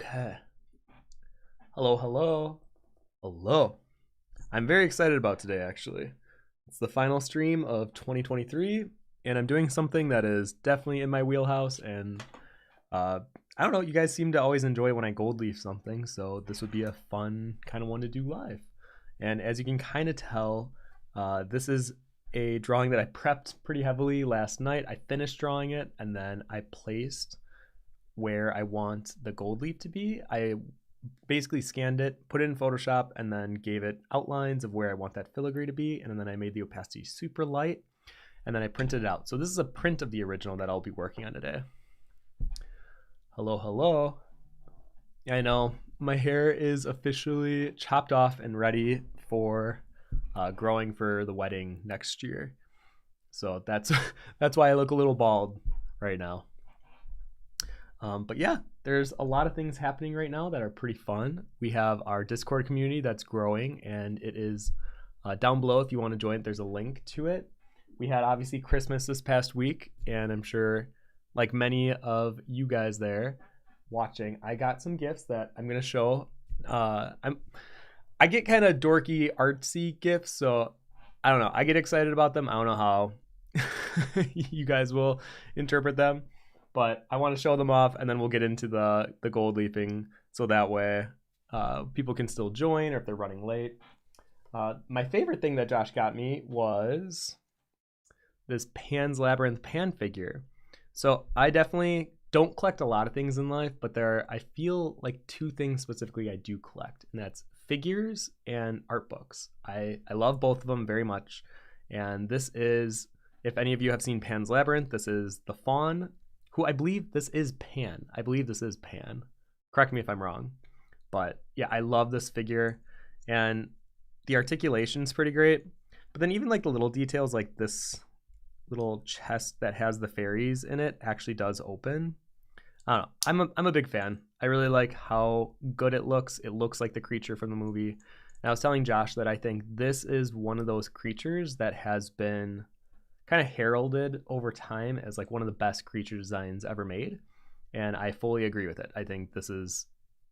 Okay. Hello, hello. Hello. I'm very excited about today, actually. It's the final stream of 2023, and I'm doing something that is definitely in my wheelhouse. And I don't know, you guys seem to always enjoy when I gold leaf something, so this would be a fun kind of one to do live. And as you can kind of tell, this is a drawing that I prepped pretty heavily last night. I finished drawing it, and then I placed where I want the gold leaf to be. I basically scanned it, put it in Photoshop, and then gave it outlines of where I want that filigree to be. And then I made the opacity super light, and then I printed it out. So this is a print of the original that I'll be working on today. Hello, hello. I know my hair is officially chopped off and ready for growing for the wedding next year. So that's why I look a little bald right now. But yeah, there's a lot of things happening right now that are pretty fun. We have our Discord community that's growing, and it is down below if you want to join it. There's a link to it. We had obviously Christmas this past week, and I'm sure like many of you guys there watching, I got some gifts that I'm gonna show. I get kind of dorky artsy gifts, so I don't know. I get excited about them. I don't know how you guys will interpret them, but I want to show them off, and then we'll get into the gold leafing, so that way people can still join, or if they're running late. My favorite thing that Josh got me was this Pan's Labyrinth pan figure. So I definitely don't collect a lot of things in life, but there are, I feel like, two things specifically I do collect, and that's figures and art books. I love both of them very much, and this is, if any of you have seen Pan's Labyrinth, this is the fawn, who I believe this is Pan. I believe this is Pan. Correct me if I'm wrong. But yeah, I love this figure, and the articulation's pretty great. But then even like the little details, like this little chest that has the fairies in it actually does open. I don't know. I'm a big fan. I really like how good it looks. It looks like the creature from the movie. And I was telling Josh that I think this is one of those creatures that has been kind of heralded over time as like one of the best creature designs ever made, and I fully agree with it. I think this is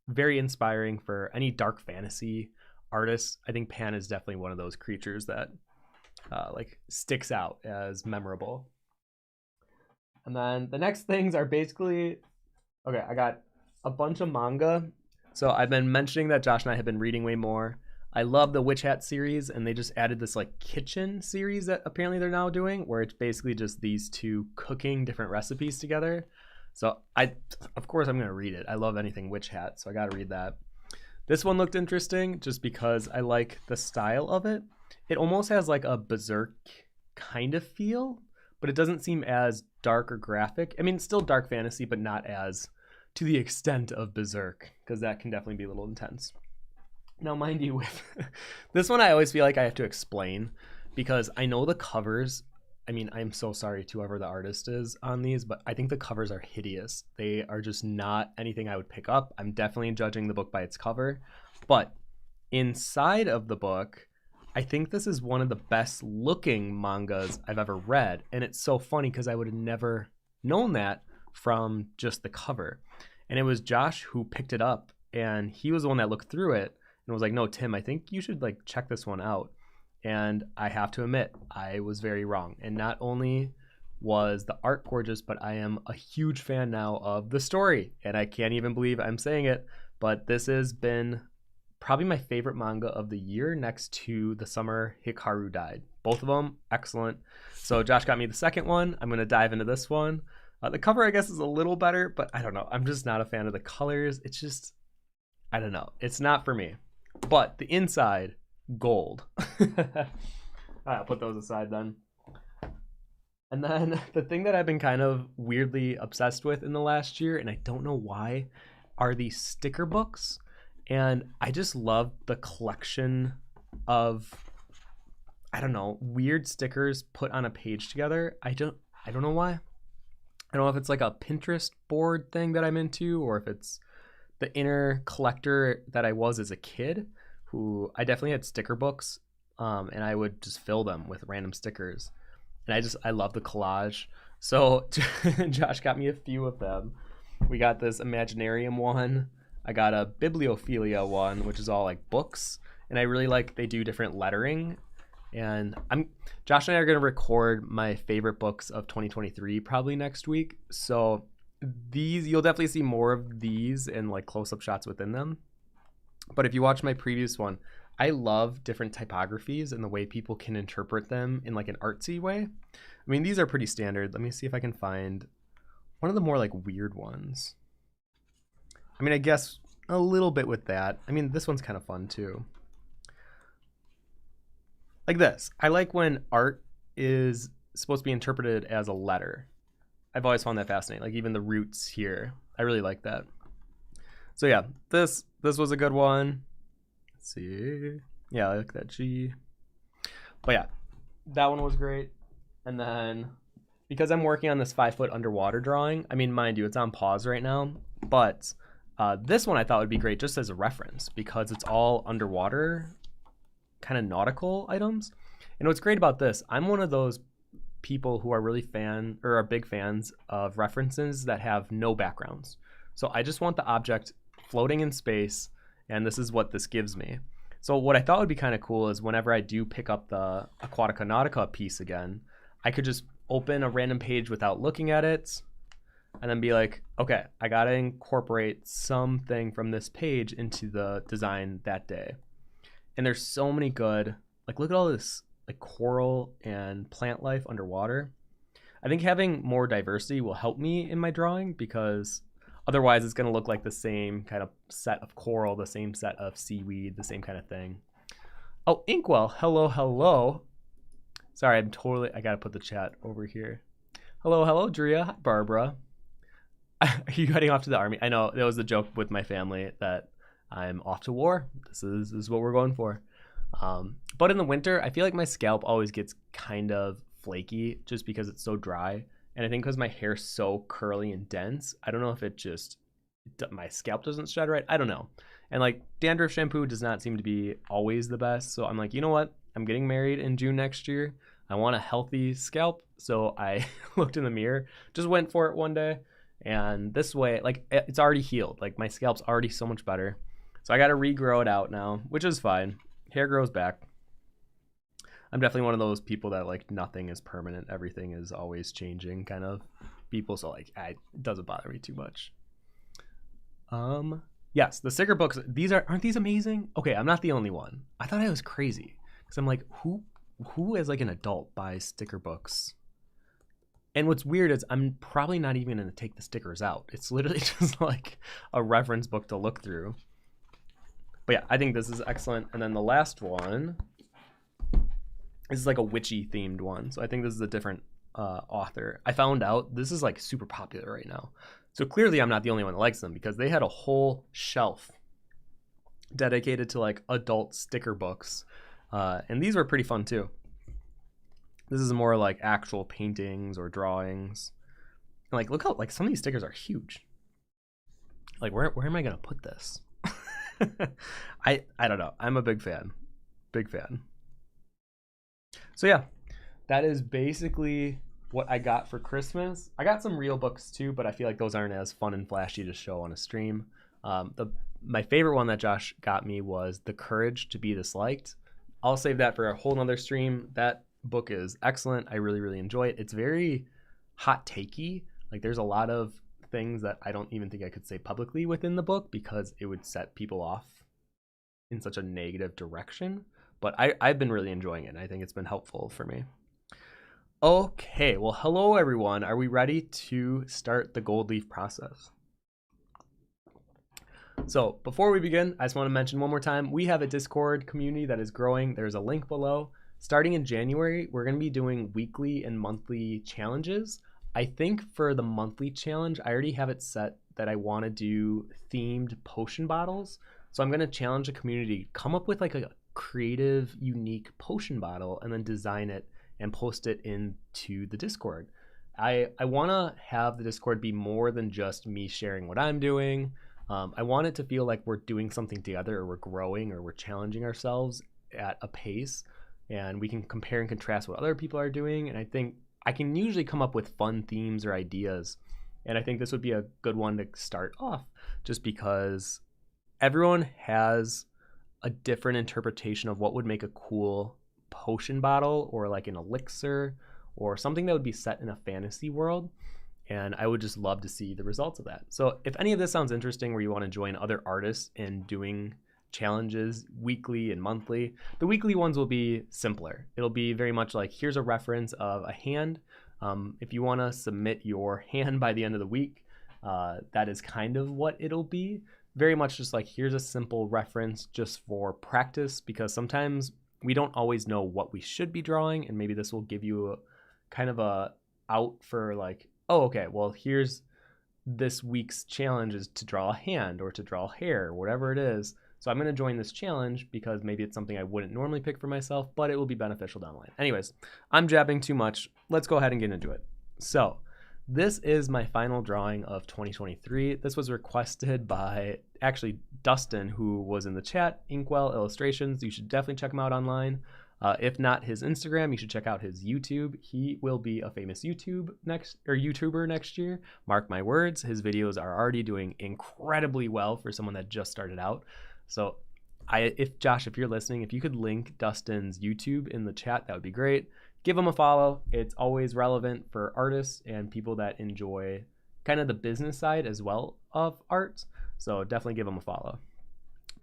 very inspiring for any dark fantasy artists. I think Pan is definitely one of those creatures that like sticks out as memorable. And then the next things are basically, okay, I got a bunch of manga. So I've been mentioning that Josh and I have been reading way more. I love the Witch Hat series, and they just added this like kitchen series that apparently they're now doing, where it's basically just these two cooking different recipes together. So of course I'm gonna read it. I love anything Witch Hat, so I gotta read that. This one looked interesting just because I like the style of it. It almost has like a Berserk kind of feel, but it doesn't seem as dark or graphic. I mean, it's still dark fantasy, but not as to the extent of Berserk, because that can definitely be a little intense. Now, mind you, with this one, I always feel like I have to explain, because I know the covers. I mean, I'm so sorry to whoever the artist is on these, but I think the covers are hideous. They are just not anything I would pick up. I'm definitely judging the book by its cover. But inside of the book, I think this is one of the best looking mangas I've ever read. And it's so funny because I would have never known that from just the cover. And it was Josh who picked it up, and he was the one that looked through it and was like, no, Tim, I think you should like check this one out. And I have to admit, I was very wrong. And not only was the art gorgeous, but I am a huge fan now of the story. And I can't even believe I'm saying it, but this has been probably my favorite manga of the year, next to The Summer Hikaru Died. Both of them excellent. So Josh got me the second one. I'm going to dive into this one. The cover, I guess, is a little better, but I don't know. I'm just not a fan of the colors. It's just, I don't know. It's not for me. But the inside, gold. I'll put those aside then. And then the thing that I've been kind of weirdly obsessed with in the last year, and I don't know why, are these sticker books. And I just love the collection of, I don't know, weird stickers put on a page together. I don't know why. I don't know if it's like a Pinterest board thing that I'm into, or if it's the inner collector that I was as a kid, who I definitely had sticker books, and I would just fill them with random stickers. And I love the collage. So Josh got me a few of them. We got this Imaginarium one. I got a bibliophilia one, which is all like books, and I really like they do different lettering. And Josh and I are going to record my favorite books of 2023 probably next week. So these, you'll definitely see more of these and like close-up shots within them. But if you watch my previous one, I love different typographies and the way people can interpret them in like an artsy way. I mean, these are pretty standard. Let me see if I can find one of the more like weird ones. I mean, I guess a little bit with that. I mean, this one's kind of fun too. Like this. I like when art is supposed to be interpreted as a letter. I've always found that fascinating. Like even the roots here. I really like that. So yeah, this was a good one. Let's see. Yeah, I like that G. But yeah, that one was great. And then because I'm working on this 5-foot underwater drawing, I mean, mind you, it's on pause right now, but this one I thought would be great just as a reference because it's all underwater kind of nautical items. And what's great about this, I'm one of those people who are really are big fans of references that have no backgrounds. So I just want the object floating in space, and this is what this gives me. So what I thought would be kind of cool is whenever I do pick up the Aquatica Nautica piece again, I could just open a random page without looking at it and then be like, okay, I gotta incorporate something from this page into the design that day. And there's so many good, like look at all this like coral and plant life underwater. I think having more diversity will help me in my drawing because otherwise it's gonna look like the same kind of set of coral, the same set of seaweed, the same kind of thing. Oh, Inkwell, hello, hello. Sorry, I gotta put the chat over here. Hello, Drea. Hi, Barbara. Are you heading off to the army? I know that was the joke with my family that I'm off to war. This is what we're going for. But in the winter, I feel like my scalp always gets kind of flaky just because it's so dry. And I think because my hair's so curly and dense, I don't know if my scalp doesn't shed right. I don't know. And like dandruff shampoo does not seem to be always the best. So I'm like, you know what? I'm getting married in June next year. I want a healthy scalp. So I looked in the mirror, just went for it one day. And this way, like it's already healed. Like my scalp's already so much better. So I got to regrow it out now, which is fine. Hair grows back. I'm definitely one of those people that like nothing is permanent. Everything is always changing kind of people. So like it doesn't bother me too much. Yes, the sticker books, aren't these amazing? Okay, I'm not the only one. I thought I was crazy because I'm like, who as like an adult buys sticker books? And what's weird is I'm probably not even going to take the stickers out. It's literally just like a reference book to look through. But yeah, I think this is excellent. And then the last one is like a witchy themed one. So I think this is a different author. I found out this is like super popular right now. So clearly I'm not the only one that likes them because they had a whole shelf dedicated to like adult sticker books. And these were pretty fun too. This is more like actual paintings or drawings. And like, look how like some of these stickers are huge. Like where am I gonna put this? I don't know. I'm a big fan. Big fan. So yeah, that is basically what I got for Christmas. I got some real books too, but I feel like those aren't as fun and flashy to show on a stream. My favorite one that Josh got me was The Courage to Be Disliked. I'll save that for a whole nother stream. That book is excellent. I really, really enjoy it. It's very hot takey. Like there's a lot of things that I don't even think I could say publicly within the book because it would set people off in such a negative direction. But I've been really enjoying it, and I think it's been helpful for me. Okay, well, hello everyone. Are we ready to start the gold leaf process? So before we begin, I just want to mention one more time, we have a Discord community that is growing. There's a link below. Starting in January, we're going to be doing weekly and monthly challenges. I think for the monthly challenge, I already have it set that I want to do themed potion bottles. So I'm going to challenge the community, come up with like a creative, unique potion bottle and then design it and post it into the Discord. I want to have the Discord be more than just me sharing what I'm doing. I want it to feel like we're doing something together, or we're growing, or we're challenging ourselves at a pace, and we can compare and contrast what other people are doing. And I think I can usually come up with fun themes or ideas, and I think this would be a good one to start off, just because everyone has a different interpretation of what would make a cool potion bottle or like an elixir or something that would be set in a fantasy world. And I would just love to see the results of that. So if any of this sounds interesting where you want to join other artists in doing challenges weekly and monthly, the weekly ones will be simpler. It'll be very much like, here's a reference of a hand. If you want to submit your hand by the end of the week, that is kind of what it'll be. Very much just like, here's a simple reference just for practice, because sometimes we don't always know what we should be drawing, and maybe this will give you a kind of a out for like, oh, okay, well, here's this week's challenge is to draw a hand or to draw hair, whatever it is. So I'm going to join this challenge because maybe it's something I wouldn't normally pick for myself, but it will be beneficial down the line. Anyways, I'm jabbing too much. Let's go ahead and get into it. So this is my final drawing of 2023. This was requested by actually Dustin, who was in the chat, Inkwell Illustrations. You should definitely check him out online. If not his Instagram, you should check out his YouTube. He will be a famous YouTuber next year. Mark my words. His videos are already doing incredibly well for someone that just started out. So if Josh, if you're listening, if you could link Dustin's YouTube in the chat, that would be great. Give him a follow. It's always relevant for artists and people that enjoy kind of the business side as well of art. So definitely give him a follow.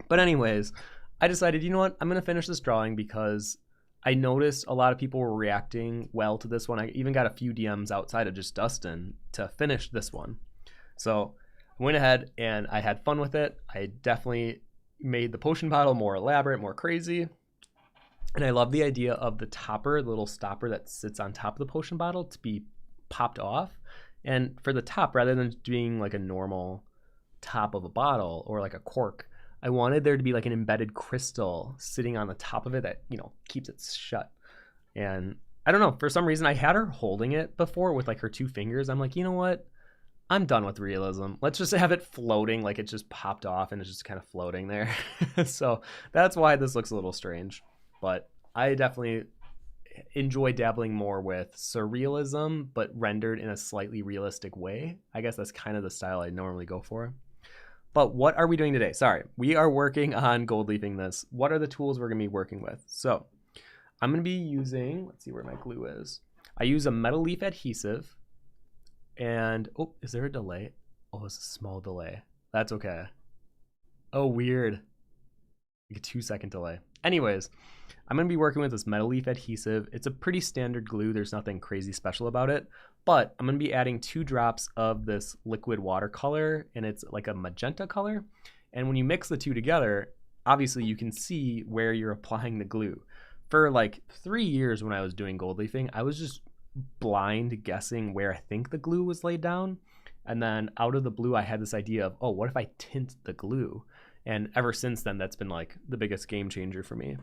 But anyways, I decided, you know what, I'm going to finish this drawing because I noticed a lot of people were reacting well to this one. I even got a few DMs outside of just Dustin to finish this one. So I went ahead and I had fun with it. I definitely made the potion bottle more elaborate, more crazy. And I love the idea of the topper, the little stopper that sits on top of the potion bottle, to be popped off. And for the top, rather than being like a normal top of a bottle or like a cork, I wanted there to be like an embedded crystal sitting on the top of it that, you know, keeps it shut. And I don't know, for some reason I had her holding it before with like her two fingers. I'm like, you know what? I'm done with realism. Let's just have it floating, like it just popped off and it's just kind of floating there. So that's why this looks a little strange. But I definitely enjoy dabbling more with surrealism, but rendered in a slightly realistic way. I guess that's kind of the style I normally go for. But what are we doing today? Sorry, we are working on gold leafing this. What are the tools we're going to be working with? So I'm going to be using, let's see where my glue is. I use a metal leaf adhesive. And, oh, is there a delay? Oh, it's a small delay. That's okay. Oh, weird. Like a 2-second delay. Anyways, I'm going to be working with this metal leaf adhesive. It's a pretty standard glue. There's nothing crazy special about it. But I'm going to be adding 2 drops of this liquid watercolor, and it's like a magenta color. And when you mix the two together, obviously you can see where you're applying the glue. For like 3 years when I was doing gold leafing, I was just blind guessing where I think the glue was laid down. And then out of the blue, I had this idea of, oh, what if I tint the glue? And ever since then, that's been like the biggest game changer for me.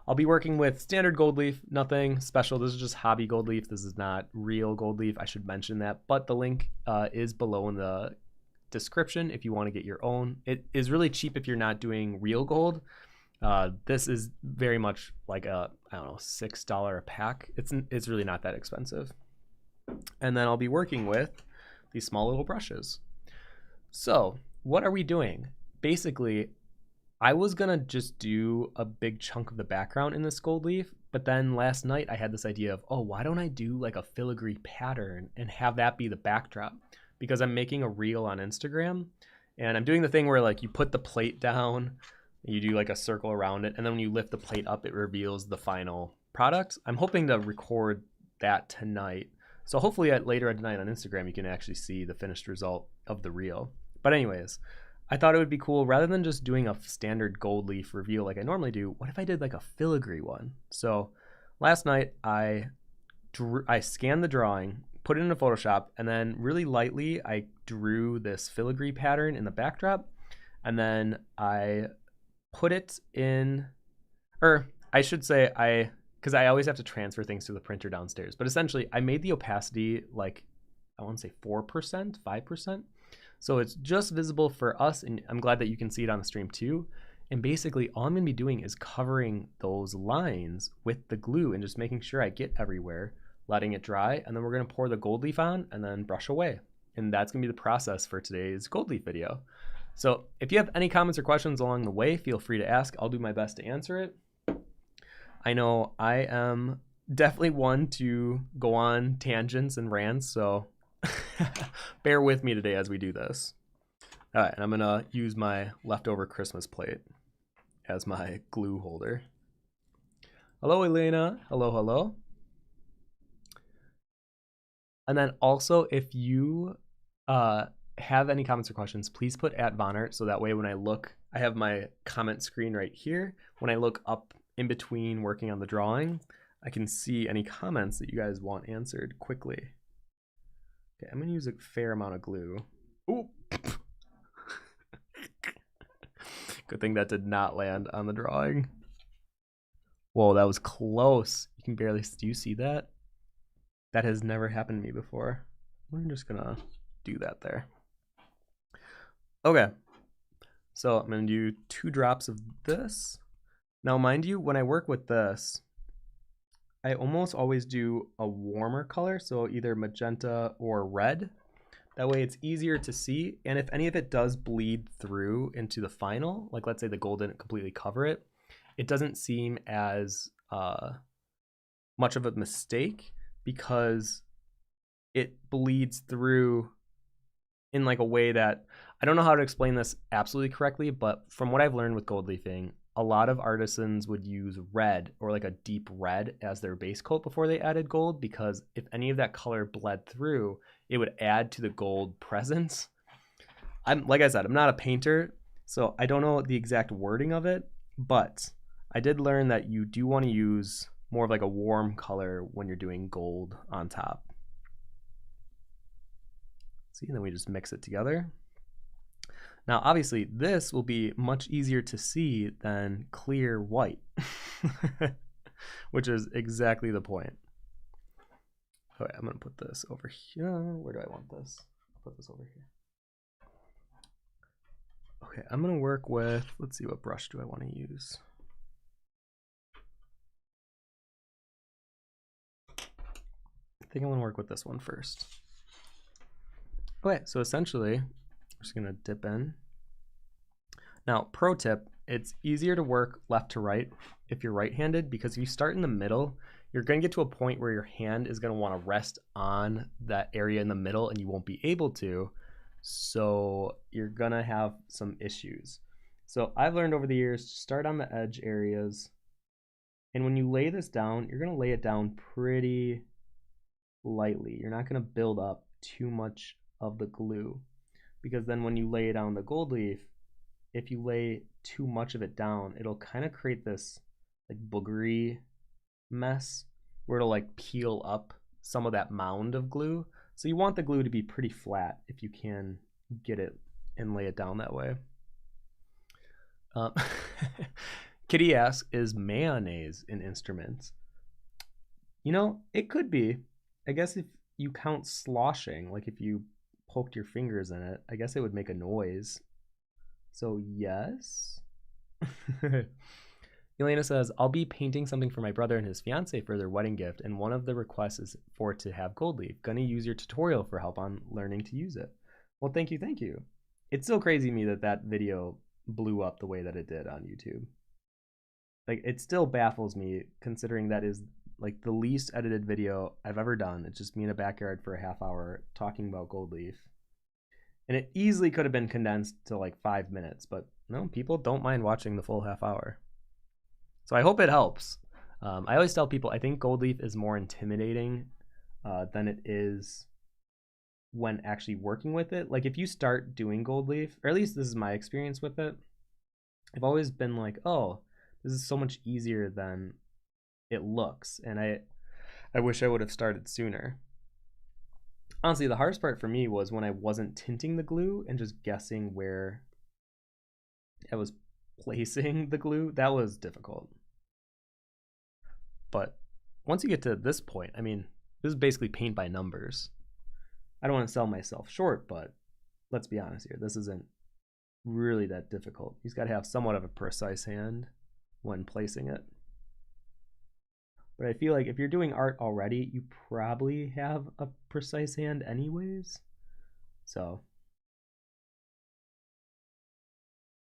I'll be working with standard gold leaf, nothing special. This is just hobby gold leaf. This is not real gold leaf. I should mention that, but the link is below in the description if you want to get your own. It is really cheap if you're not doing real gold. This is very much like a, I don't know, $6 a pack. It's really not that expensive. And then I'll be working with these small little brushes. So what are we doing? Basically, I was gonna just do a big chunk of the background in this gold leaf, but then last night I had this idea of, oh, why don't I do like a filigree pattern and have that be the backdrop? Because I'm making a reel on Instagram, and I'm doing the thing where like you put the plate down, you do like a circle around it, and then when you lift the plate up, it reveals the final product. I'm hoping to record that tonight. So hopefully later tonight on Instagram, you can actually see the finished result of the reel. But anyways, I thought it would be cool, rather than just doing a standard gold leaf reveal like I normally do, what if I did like a filigree one? So last night I scanned the drawing, put it into Photoshop, and then really lightly I drew this filigree pattern in the backdrop, and then I put it in, or I should say because I always have to transfer things to the printer downstairs, but essentially I made the opacity like, I want to say 4%, 5%. So it's just visible for us, and I'm glad that you can see it on the stream too. And basically all I'm going to be doing is covering those lines with the glue and just making sure I get everywhere, letting it dry, and then we're going to pour the gold leaf on and then brush away. And that's going to be the process for today's gold leaf video. So if you have any comments or questions along the way, feel free to ask. I'll do my best to answer it. I know I am definitely one to go on tangents and rants, so bear with me today as we do this. All right, and I'm gonna use my leftover Christmas plate as my glue holder. Hello, Elena. Hello, hello. And then also, if you have any comments or questions, please put @vonnart, so that way when I look, I have my comment screen right here. When I look up in between working on the drawing, I can see any comments that you guys want answered quickly. Okay, I'm gonna use a fair amount of glue. Ooh. Good thing that did not land on the drawing. Whoa, that was close. You can barely, do you see that? That has never happened to me before. We're just gonna do that there. Okay, so I'm gonna do 2 drops of this. Now, mind you, when I work with this, I almost always do a warmer color, so either magenta or red. That way it's easier to see, and if any of it does bleed through into the final, like let's say the gold didn't completely cover it, it doesn't seem as much of a mistake because it bleeds through in like a way that, I don't know how to explain this absolutely correctly, but from what I've learned with gold leafing, a lot of artisans would use red or like a deep red as their base coat before they added gold, because if any of that color bled through, it would add to the gold presence. Like I said, I'm not a painter, so I don't know the exact wording of it, but I did learn that you do want to use more of like a warm color when you're doing gold on top. See, and then we just mix it together. Now, obviously, this will be much easier to see than clear white, which is exactly the point. Okay, I'm gonna put this over here. Where do I want this? I'll put this over here. Okay, I'm gonna work with, let's see, what brush do I want to use? I think I'm gonna work with this one first. Okay, so essentially, I'm just gonna dip in. Now, pro tip, it's easier to work left to right if you're right-handed, because if you start in the middle, you're gonna get to a point where your hand is gonna wanna rest on that area in the middle and you won't be able to, so you're gonna have some issues. So I've learned over the years to start on the edge areas, and when you lay this down, you're gonna lay it down pretty lightly. You're not gonna build up too much of the glue, because then when you lay down the gold leaf, if you lay too much of it down, it'll kind of create this like boogery mess where it'll like peel up some of that mound of glue. So you want the glue to be pretty flat if you can get it and lay it down that way. Kitty asks, is mayonnaise an instrument? You know, it could be. I guess if you count sloshing, like if you poked your fingers in it, I guess it would make a noise. So yes. Elena says, I'll be painting something for my brother and his fiance for their wedding gift, and one of the requests is for it to have gold leaf. Gonna use your tutorial for help on learning to use it. Well, thank you, thank you. It's still crazy to me that that video blew up the way that it did on YouTube. Like, it still baffles me, considering that is like the least edited video I've ever done. It's just me in a backyard for a half hour talking about gold leaf. And it easily could have been condensed to like 5 minutes, but no, people don't mind watching the full half hour. So I hope it helps. I always tell people, I think gold leaf is more intimidating than it is when actually working with it. Like if you start doing gold leaf, or at least this is my experience with it, I've always been like, oh, this is so much easier than it looks. And I wish I would have started sooner. Honestly, the hardest part for me was when I wasn't tinting the glue and just guessing where I was placing the glue. That was difficult. But once you get to this point, I mean, this is basically paint by numbers. I don't want to sell myself short, but let's be honest here. This isn't really that difficult. You've got to have somewhat of a precise hand when placing it. But I feel like if you're doing art already, you probably have a precise hand anyways. So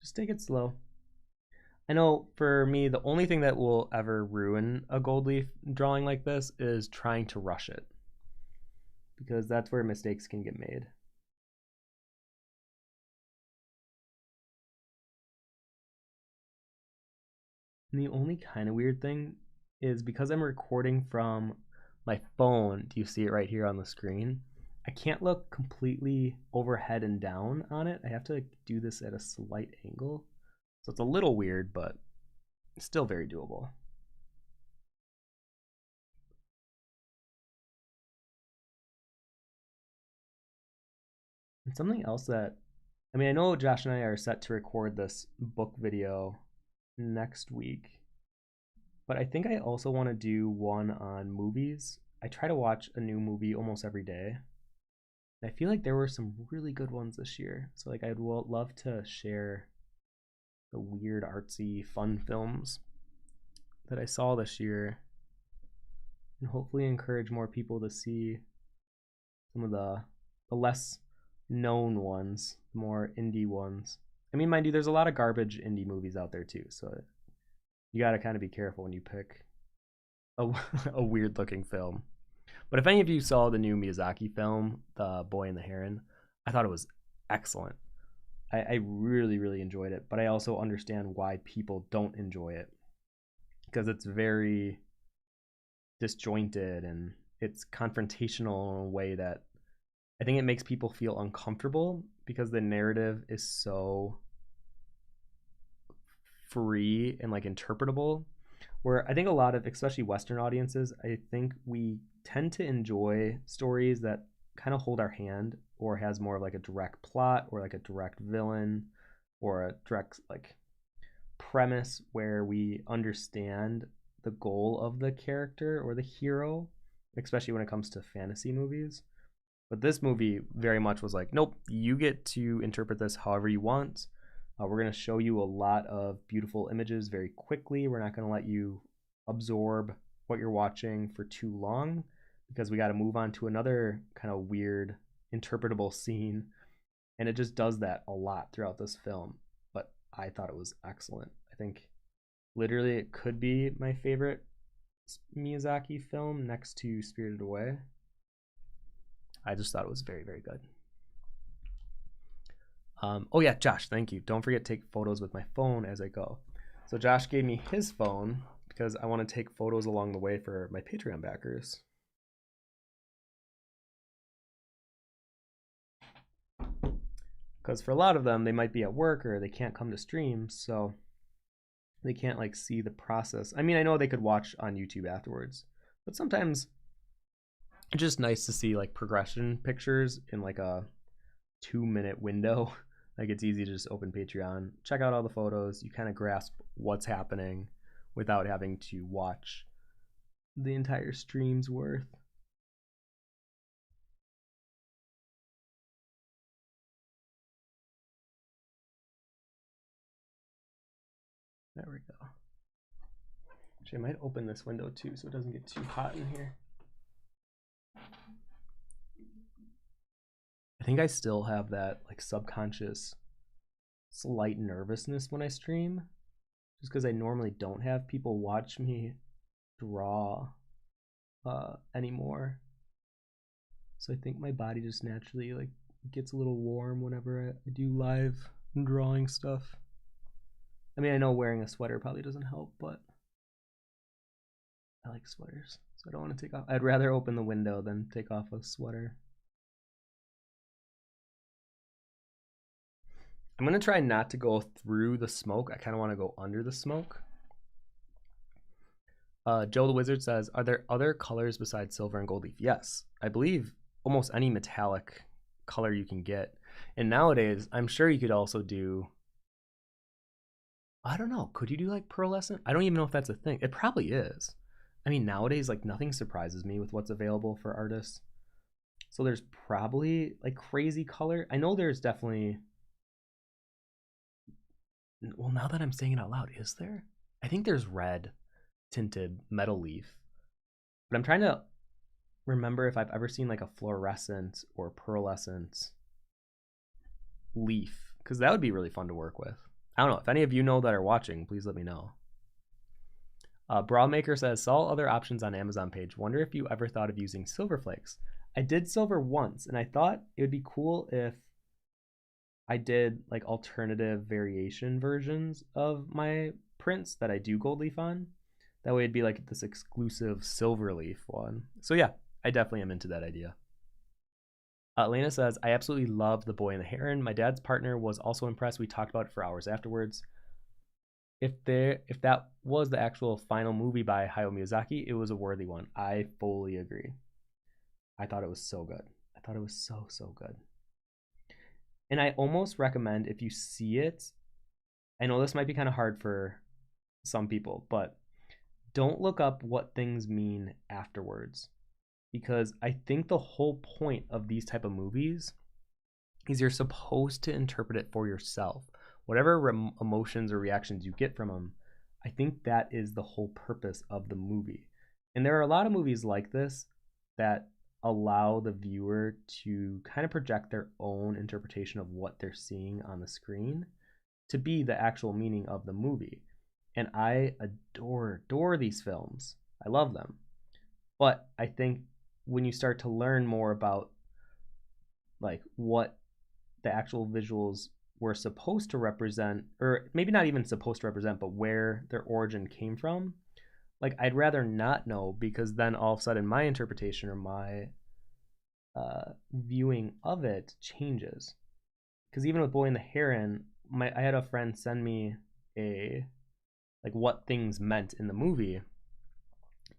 Just take it slow. I know for me, the only thing that will ever ruin a gold leaf drawing like this is trying to rush it, because that's where mistakes can get made. And the only kind of weird thing is because I'm recording from my phone, do you see it right here on the screen? I can't look completely overhead and down on it. I have to do this at a slight angle. So it's a little weird, but still very doable. And something else that, I mean, I know Josh and I are set to record this book video next week, but I think I also want to do one on movies. I try to watch a new movie almost every day. I feel like there were some really good ones this year. So like I'd love to share the weird artsy fun films that I saw this year and hopefully encourage more people to see some of the less known ones, more indie ones. I mean, mind you, there's a lot of garbage indie movies out there too, so you got to kind of be careful when you pick a, a weird looking film. But if any of you saw the new Miyazaki film, The Boy and the Heron, I thought it was excellent. I really, really enjoyed it, but I also understand why people don't enjoy it, because it's very disjointed and it's confrontational in a way that I think it makes people feel uncomfortable because the narrative is so free and like interpretable, where I think a lot of, especially Western audiences, I think we tend to enjoy stories that kind of hold our hand or has more of like a direct plot or like a direct villain or a direct like premise where we understand the goal of the character or the hero, especially when it comes to fantasy movies. But this movie very much was like, nope, you get to interpret this however you want. We're going to show you a lot of beautiful images very quickly. We're not going to let you absorb what you're watching for too long because we got to move on to another kind of weird interpretable scene. And it just does that a lot throughout this film. But I thought it was excellent. I think literally it could be my favorite Miyazaki film next to Spirited Away. I just thought it was very, very good. Oh yeah, Josh, thank you. Don't forget to take photos with my phone as I go. So Josh gave me his phone because I want to take photos along the way for my Patreon backers. Because for a lot of them, they might be at work or they can't come to streams, so they can't like see the process. I mean, I know they could watch on YouTube afterwards, but sometimes it's just nice to see like progression pictures in like a 2-minute window. Like it's easy to just open Patreon, check out all the photos, you kind of grasp what's happening without having to watch the entire stream's worth. There we go. Actually, I might open this window too so it doesn't get too hot in here. I think I still have that like subconscious slight nervousness when I stream, just because I normally don't have people watch me draw anymore. So I think my body just naturally like gets a little warm whenever I do live drawing stuff. I mean, I know wearing a sweater probably doesn't help, but I like sweaters, so I don't want to take off. I'd rather open the window than take off a sweater. I'm going to try not to go through the smoke. I kind of want to go under the smoke. Joe the Wizard says, are there other colors besides silver and gold leaf? Yes. I believe almost any metallic color you can get. And nowadays, I'm sure you could also do, I don't know, could you do like pearlescent? I don't even know if that's a thing. It probably is. I mean, nowadays, like nothing surprises me with what's available for artists. So there's probably like crazy color. I know there's definitely, well, now that I'm saying it out loud, is there? I think there's red tinted metal leaf, but I'm trying to remember if I've ever seen like a fluorescent or pearlescent leaf, because that would be really fun to work with. I don't know. If any of you know that are watching, please let me know. Brawlmaker says, saw other options on Amazon page. Wonder if you ever thought of using silver flakes. I did silver once, and I thought it would be cool if I did like alternative variation versions of my prints that I do gold leaf on. That way it'd be like this exclusive silver leaf one. So yeah, I definitely am into that idea. Elena says, I absolutely love The Boy and the Heron. My dad's partner was also impressed. We talked about it for hours afterwards. If that was the actual final movie by Hayao Miyazaki, it was a worthy one. I fully agree. I thought it was so good. I thought it was so good. And I almost recommend, if you see it, I know this might be kind of hard for some people, but don't look up what things mean afterwards, because I think the whole point of these type of movies is you're supposed to interpret it for yourself. Whatever emotions or reactions you get from them, I think that is the whole purpose of the movie. And there are a lot of movies like this that allow the viewer to kind of project their own interpretation of what they're seeing on the screen to be the actual meaning of the movie. And I adore these films. I love them. But I think when you start to learn more about like what the actual visuals were supposed to represent, or maybe not even supposed to represent, but where their origin came from, like I'd rather not know, because then all of a sudden my interpretation or my viewing of it changes. Because even with Boy and the Heron, I had a friend send me a like what things meant in the movie,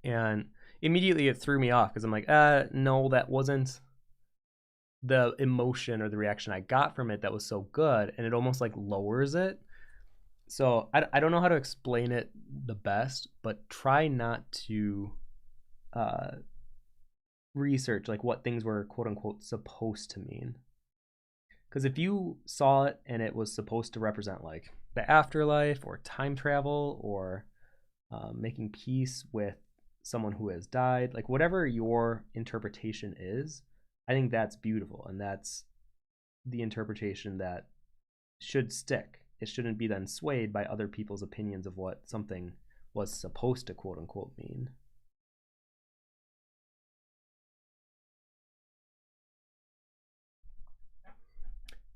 and immediately it threw me off because I'm like, no, that wasn't the emotion or the reaction I got from it that was so good, and it almost like lowers it. So I don't know how to explain it the best, but try not to research like what things were quote unquote supposed to mean. Because if you saw it and it was supposed to represent like the afterlife or time travel or making peace with someone who has died, like whatever your interpretation is, I think that's beautiful, and that's the interpretation that should stick. It shouldn't be then swayed by other people's opinions of what something was supposed to quote unquote mean.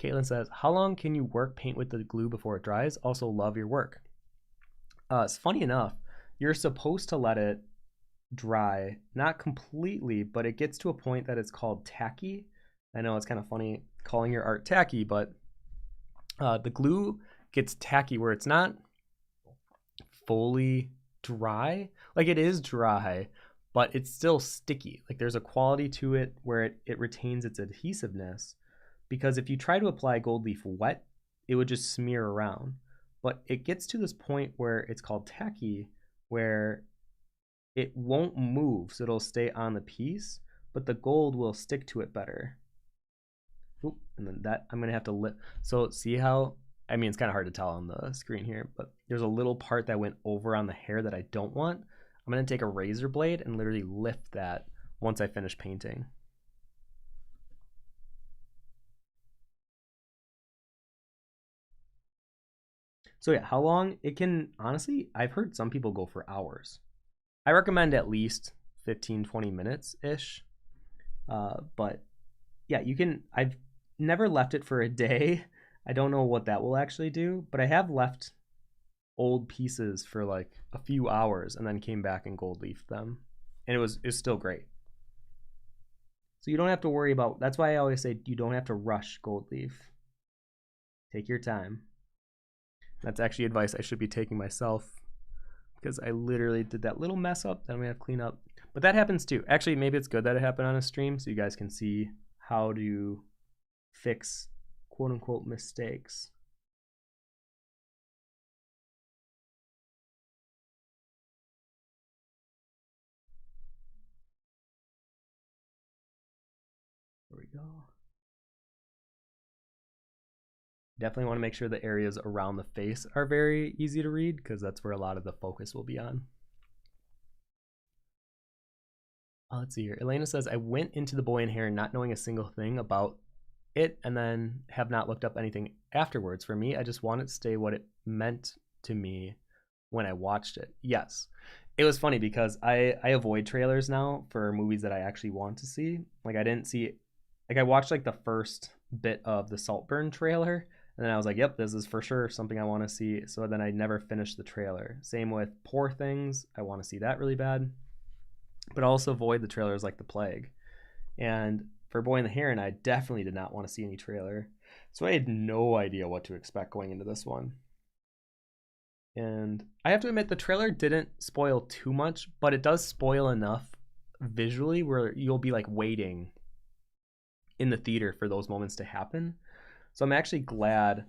Caitlin says, how long can you work paint with the glue before it dries? Also love your work. It's funny enough, you're supposed to let it dry, not completely, but it gets to a point that it's called tacky. I know it's kind of funny calling your art tacky, but the glue gets tacky where it's not fully dry. Like it is dry, but it's still sticky. Like there's a quality to it where it retains its adhesiveness, because if you try to apply gold leaf wet, it would just smear around. But it gets to this point where it's called tacky, where it won't move, so it'll stay on the piece, but the gold will stick to it better. Oop, and then that I'm gonna have to lift. So see how, I mean, it's kind of hard to tell on the screen here, but there's a little part that went over on the hair that I don't want. I'm gonna take a razor blade and literally lift that once I finish painting. So yeah, how long it can, honestly, I've heard some people go for hours. I recommend at least 15-20 minutes ish. But yeah, you can, I've never left it for a day. I don't know what that will actually do, but I have left old pieces for like a few hours and then came back and gold leafed them, and it's still great. So you don't have to worry about, that's why I always say you don't have to rush gold leaf. Take your time. That's actually advice I should be taking myself, because I literally did that little mess up that I'm gonna have to clean up. But that happens too. Actually, maybe it's good that it happened on a stream so you guys can see how to fix quote unquote mistakes. There we go. Definitely want to make sure the areas around the face are very easy to read, because that's where a lot of the focus will be on. Let's see here. Elena says, I went into The Boy and Heron not knowing a single thing about it, and then have not looked up anything afterwards. For me, I just want it to stay what it meant to me when I watched it. Yes. It was funny because I avoid trailers now for movies that I actually want to see. Like I didn't see like I watched like the first bit of the Saltburn trailer and then I was like, yep, this is for sure something I want to see. So then I never finished the trailer. Same with Poor Things. I want to see that really bad. But I also avoid the trailers like the plague. And for Boy and the Heron, I definitely did not want to see any trailer. So I had no idea what to expect going into this one. And I have to admit, the trailer didn't spoil too much, but it does spoil enough visually where you'll be like waiting in the theater for those moments to happen. So I'm actually glad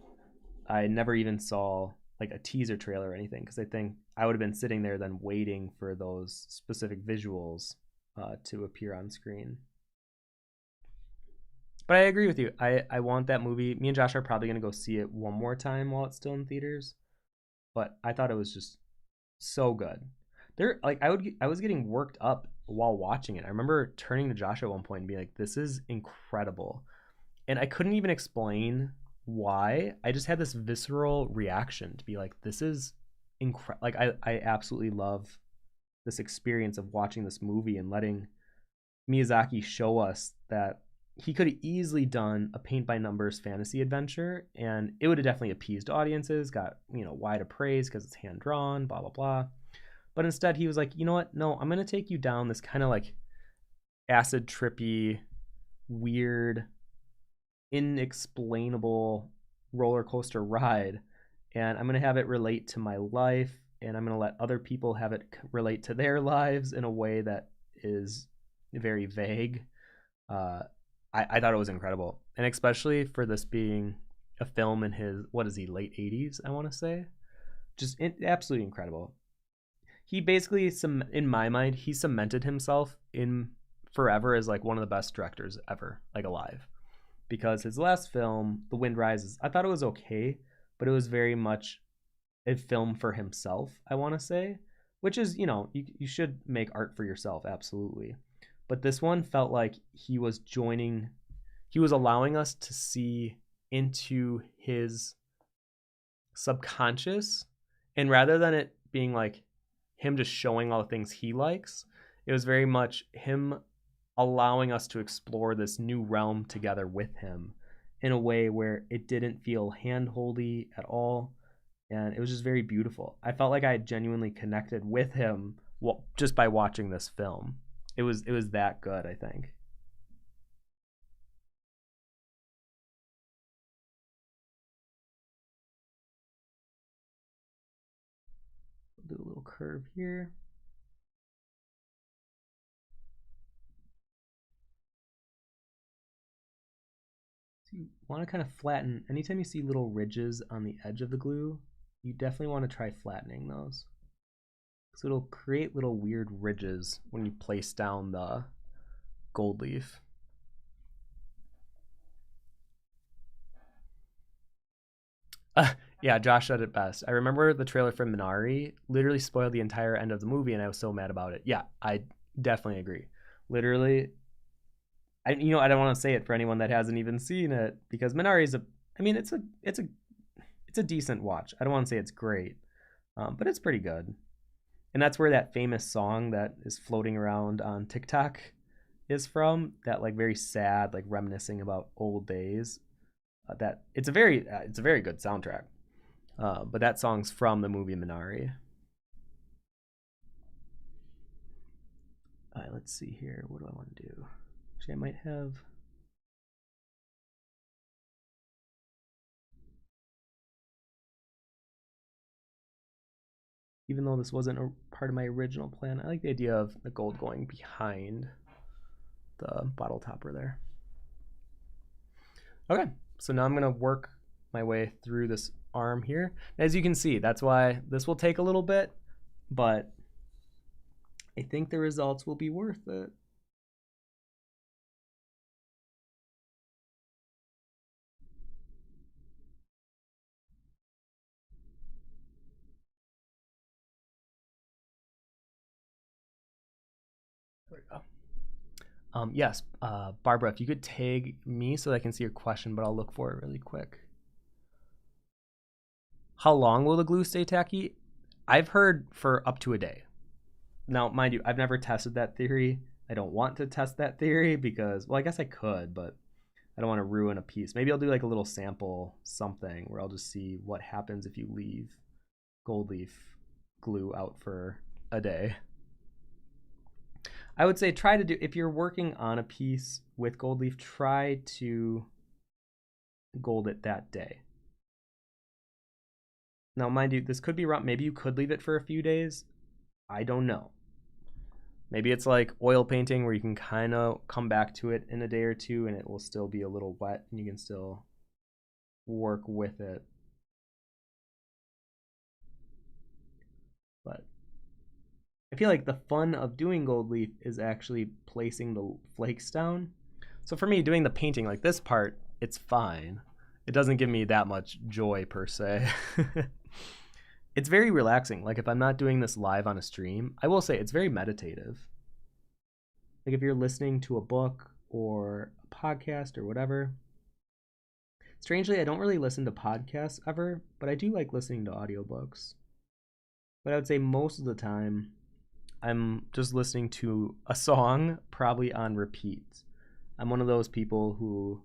I never even saw like a teaser trailer or anything, because I think I would have been sitting there then waiting for those specific visuals to appear on screen. But I agree with you. I want that movie. Me and Josh are probably going to go see it one more time while it's still in theaters. But I thought it was just so good. There, like I was getting worked up while watching it. I remember turning to Josh at one point and being like, "This is incredible," and I couldn't even explain why. I just had this visceral reaction to be like, "This is incredible!" Like I absolutely love this experience of watching this movie and letting Miyazaki show us that he could have easily done a paint by numbers fantasy adventure and it would have definitely appeased audiences, got, you know, wide praise because it's hand drawn, blah, blah, blah. But instead he was like, you know what? No, I'm going to take you down this kind of like acid trippy, weird, inexplainable roller coaster ride. And I'm going to have it relate to my life. And I'm going to let other people have it relate to their lives in a way that is very vague. I thought it was incredible, and especially for this being a film in his, what is he, late 80s, I want to say. Just absolutely incredible. He basically, in my mind, he cemented himself in forever as like one of the best directors ever, like alive. Because his last film, The Wind Rises, I thought it was okay, but it was very much a film for himself, I want to say, which is, you know, you should make art for yourself, absolutely. But this one felt like he was allowing us to see into his subconscious. And rather than it being like him just showing all the things he likes, it was very much him allowing us to explore this new realm together with him in a way where it didn't feel handholdy at all. And it was just very beautiful. I felt like I had genuinely connected with him just by watching this film. It was that good, I think. Do a little curve here. So you want to kind of flatten. Anytime you see little ridges on the edge of the glue, you definitely want to try flattening those. So it'll create little weird ridges when you place down the gold leaf. Yeah, Josh said it best. I remember the trailer for Minari literally spoiled the entire end of the movie, and I was so mad about it. Yeah, I definitely agree. Literally, I don't want to say it for anyone that hasn't even seen it because Minari is I mean, it's a decent watch. I don't want to say it's great, but it's pretty good. And that's where that famous song that is floating around on TikTok is from. That like very sad, like reminiscing about old days. That it's a very good soundtrack. But that song's from the movie Minari. All right, let's see here. What do I want to do? Actually, I might have. Even though this wasn't a part of my original plan, I like the idea of the gold going behind the bottle topper there. Okay, so now I'm gonna work my way through this arm here. As you can see, that's why this will take a little bit, but I think the results will be worth it. There we go. Yes, Barbara, if you could tag me so that I can see your question, but I'll look for it really quick. How long will the glue stay tacky? I've heard for up to a day. Now, mind you, I've never tested that theory. I don't want to test that theory because, well, I guess I could, but I don't want to ruin a piece. Maybe I'll do like a little sample something where I'll just see what happens if you leave gold leaf glue out for a day. I would say try to do, if you're working on a piece with gold leaf, try to gold it that day. Now, mind you, this could be wrong. Maybe you could leave it for a few days. I don't know. Maybe it's like oil painting where you can kind of come back to it in a day or two and it will still be a little wet and you can still work with it. But I feel like the fun of doing gold leaf is actually placing the flakes down. So for me, doing the painting, like this part, it's fine. It doesn't give me that much joy per se. It's very relaxing. Like if I'm not doing this live on a stream, I will say it's very meditative. Like if you're listening to a book or a podcast or whatever. Strangely, I don't really listen to podcasts ever, but I do like listening to audiobooks. But I would say most of the time, I'm just listening to a song, probably on repeat. I'm one of those people who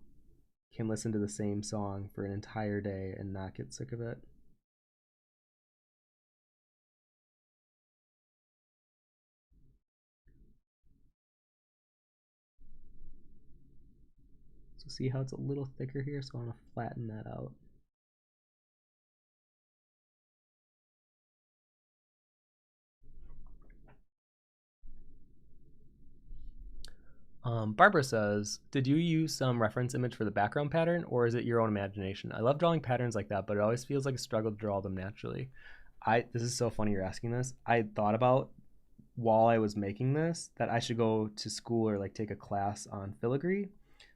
can listen to the same song for an entire day and not get sick of it. So see how it's a little thicker here, so I want to flatten that out. Barbara says, did you use some reference image for the background pattern, or is it your own imagination? I love drawing patterns like that, but it always feels like a struggle to draw them naturally. This is so funny you're asking this. I thought about while I was making this that I should go to school or like take a class on filigree,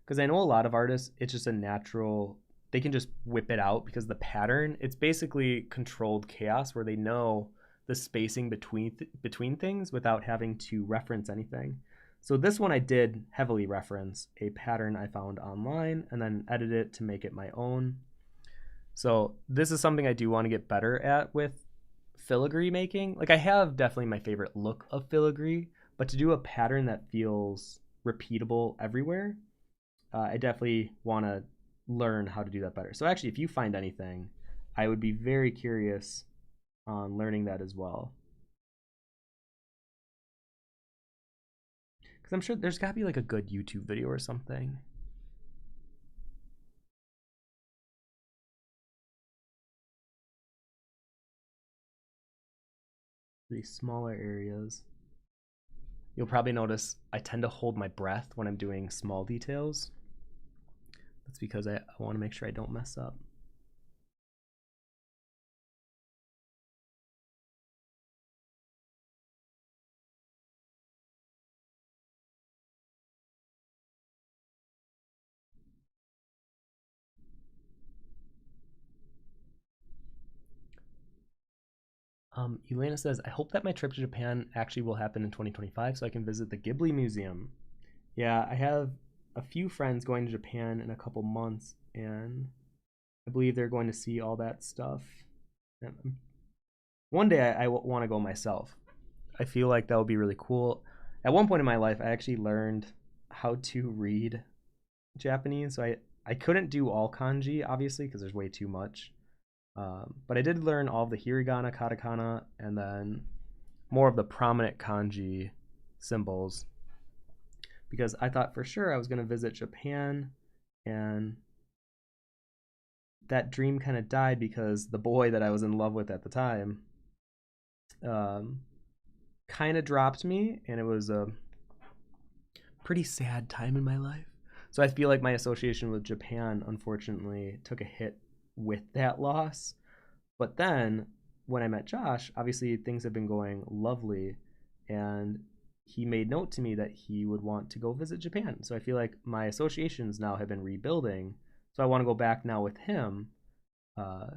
because I know a lot of artists, it's just a natural, they can just whip it out because the pattern, it's basically controlled chaos where they know the spacing between things without having to reference anything. So this one I did heavily reference a pattern I found online and then edit it to make it my own. So this is something I do want to get better at with filigree making. Like I have definitely my favorite look of filigree, but to do a pattern that feels repeatable everywhere, I definitely want to learn how to do that better. So actually, if you find anything, I would be very curious on learning that as well. Because I'm sure there's got to be like a good YouTube video or something. These smaller areas. You'll probably notice I tend to hold my breath when I'm doing small details. That's because I want to make sure I don't mess up. Elena says, I hope that my trip to Japan actually will happen in 2025 so I can visit the Ghibli Museum. Yeah, I have a few friends going to Japan in a couple months, and I believe they're going to see all that stuff. One day I want to go myself. I feel like that would be really cool. At one point in my life, I actually learned how to read Japanese. So I couldn't do all kanji, obviously, because there's way too much. But I did learn all of the hiragana, katakana, and then more of the prominent kanji symbols because I thought for sure I was going to visit Japan, and that dream kind of died because the boy that I was in love with at the time kind of dropped me, and it was a pretty sad time in my life. So I feel like my association with Japan, unfortunately, took a hit with that loss. But then when I met Josh, obviously things have been going lovely, and he made note to me that he would want to go visit Japan. So I feel like my associations now have been rebuilding. So I want to go back now with him, and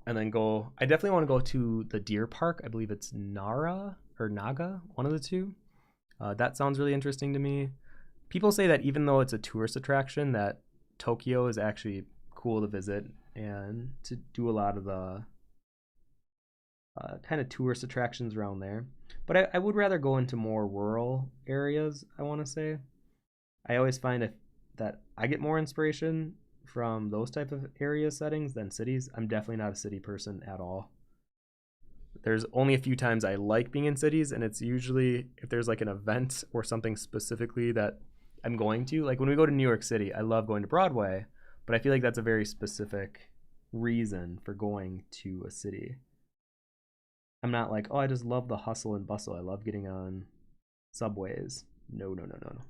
then go. I definitely want to go to the deer park. I believe it's Nara or Naga, one of the two. That sounds really interesting to me. People say that even though it's a tourist attraction, that Tokyo is actually cool to visit and to do a lot of the kind of tourist attractions around there. But I would rather go into more rural areas, I want to say. I always find that I get more inspiration from those type of area settings than cities. I'm definitely not a city person at all. There's only a few times I like being in cities, and it's usually if there's like an event or something specifically that I'm going to. Like when we go to New York City, I love going to Broadway, but I feel like that's a very specific reason for going to a city. I'm not like, oh, I just love the hustle and bustle. I love getting on subways. No, no, no, no, no.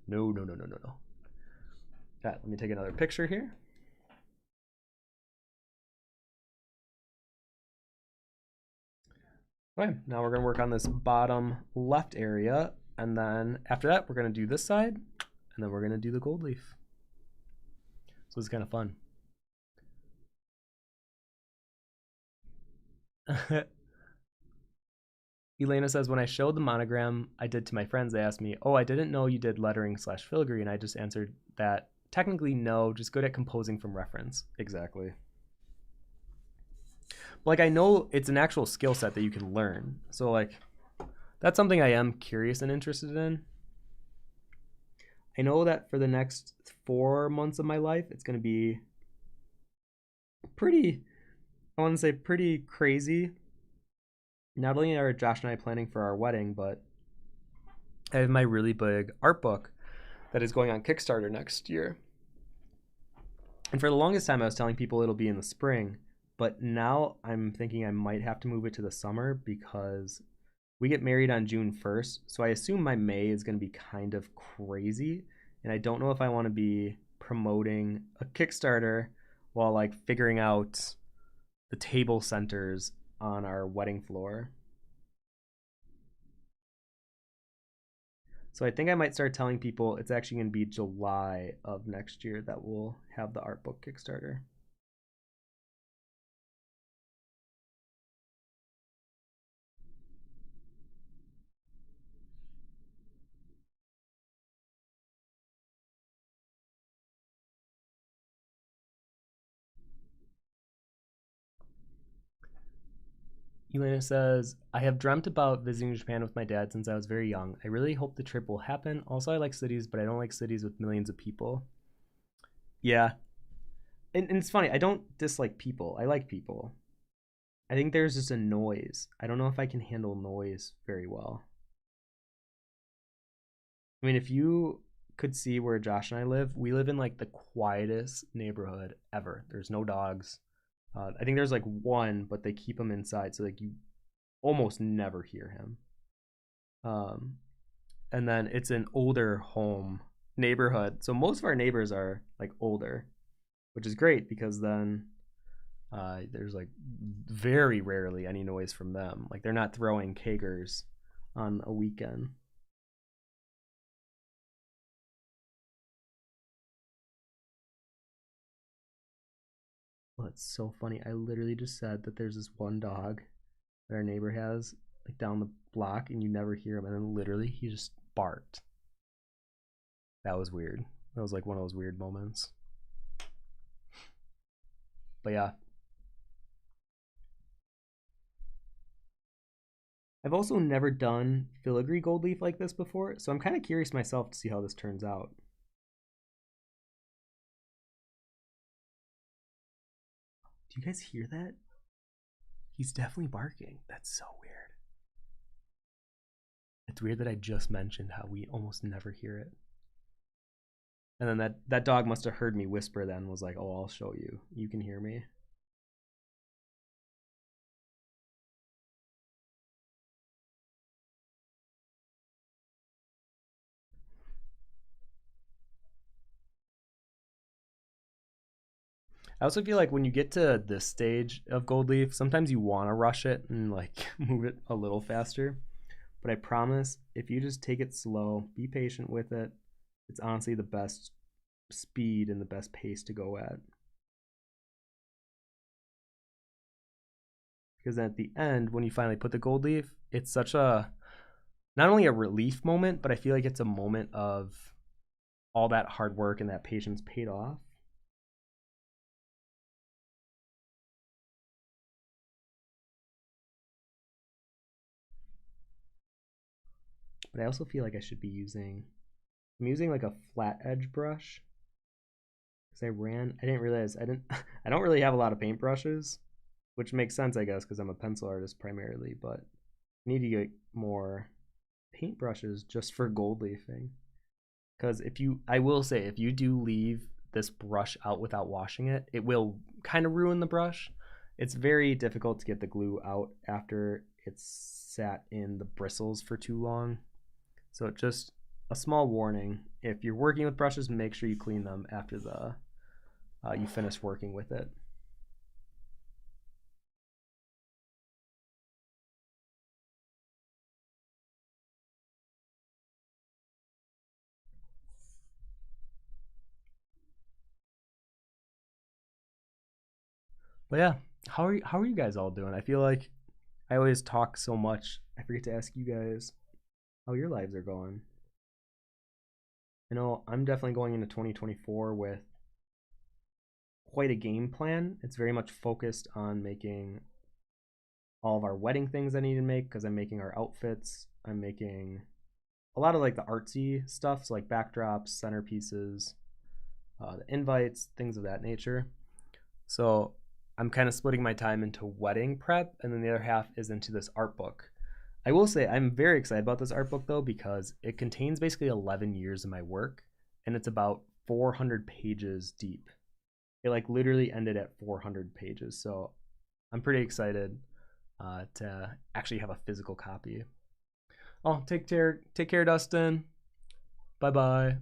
No, no, no, no, no, no. Okay, let me take another picture here. Okay, now we're gonna work on this bottom left area, and then after that, we're gonna do this side, and then we're gonna do the gold leaf. So it's kind of fun. Elena says, when I showed the monogram I did to my friends, they asked me, oh, I didn't know you did lettering / filigree, and I just answered that technically no, just good at composing from reference. Exactly. Like I know it's an actual skill set that you can learn. So like that's something I am curious and interested in. I know that for the next 4 months of my life, it's going to be pretty, I want to say pretty crazy. Not only are Josh and I planning for our wedding, but I have my really big art book that is going on Kickstarter next year. And for the longest time, I was telling people it'll be in the spring, but now I'm thinking I might have to move it to the summer because we get married on June 1st. So I assume my May is going to be kind of crazy. And I don't know if I want to be promoting a Kickstarter while like figuring out the table centers on our wedding floor. So I think I might start telling people it's actually going to be July of next year that we'll have the art book Kickstarter. Elena says, I have dreamt about visiting Japan with my dad since I was very young. I really hope the trip will happen. Also, I like cities, but I don't like cities with millions of people. Yeah. And it's funny, I don't dislike people. I like people. I think there's just a noise. I don't know if I can handle noise very well. I mean, if you could see where Josh and I live, we live in like the quietest neighborhood ever. There's no dogs. I think there's like one, but they keep him inside, so like you almost never hear him. Um, and then it's an older home neighborhood, so most of our neighbors are like older, which is great because then there's like very rarely any noise from them. Like they're not throwing kegers on a weekend. Well, it's so funny. I literally just said that there's this one dog that our neighbor has like down the block and you never hear him, and then literally he just barked. That was weird. That was like one of those weird moments. But yeah. I've also never done filigree gold leaf like this before, so I'm kind of curious myself to see how this turns out. Do you guys hear that? He's definitely barking. That's so weird. It's weird that I just mentioned how we almost never hear it. And then that dog must have heard me whisper then, was like, oh, I'll show you. You can hear me. I also feel like when you get to this stage of gold leaf, sometimes you want to rush it and like move it a little faster. But I promise, if you just take it slow, be patient with it, it's honestly the best speed and the best pace to go at. Because at the end, when you finally put the gold leaf, it's such a not only a relief moment, but I feel like it's a moment of all that hard work and that patience paid off. but I also feel like I should be using, I'm using like a flat edge brush because I didn't realize I don't really have a lot of paintbrushes, which makes sense, I guess, because I'm a pencil artist primarily, but I need to get more paintbrushes just for gold leafing. Because I will say, if you do leave this brush out without washing it, it will kind of ruin the brush. It's very difficult to get the glue out after it's sat in the bristles for too long. So just a small warning, if you're working with brushes, make sure you clean them after you finish working with it. But yeah, how are you guys all doing? I feel like I always talk so much, I forget to ask you guys how your lives are going. I know I'm definitely going into 2024 with quite a game plan. It's very much focused on making all of our wedding things I need to make because I'm making our outfits. I'm making a lot of like the artsy stuff, so like backdrops, centerpieces, the invites, things of that nature. So I'm kind of splitting my time into wedding prep, and then the other half is into this art book. I will say I'm very excited about this art book though, because it contains basically 11 years of my work, and it's about 400 pages deep. It like literally ended at 400 pages, so I'm pretty excited to actually have a physical copy. Oh, take care, Dustin. Bye bye.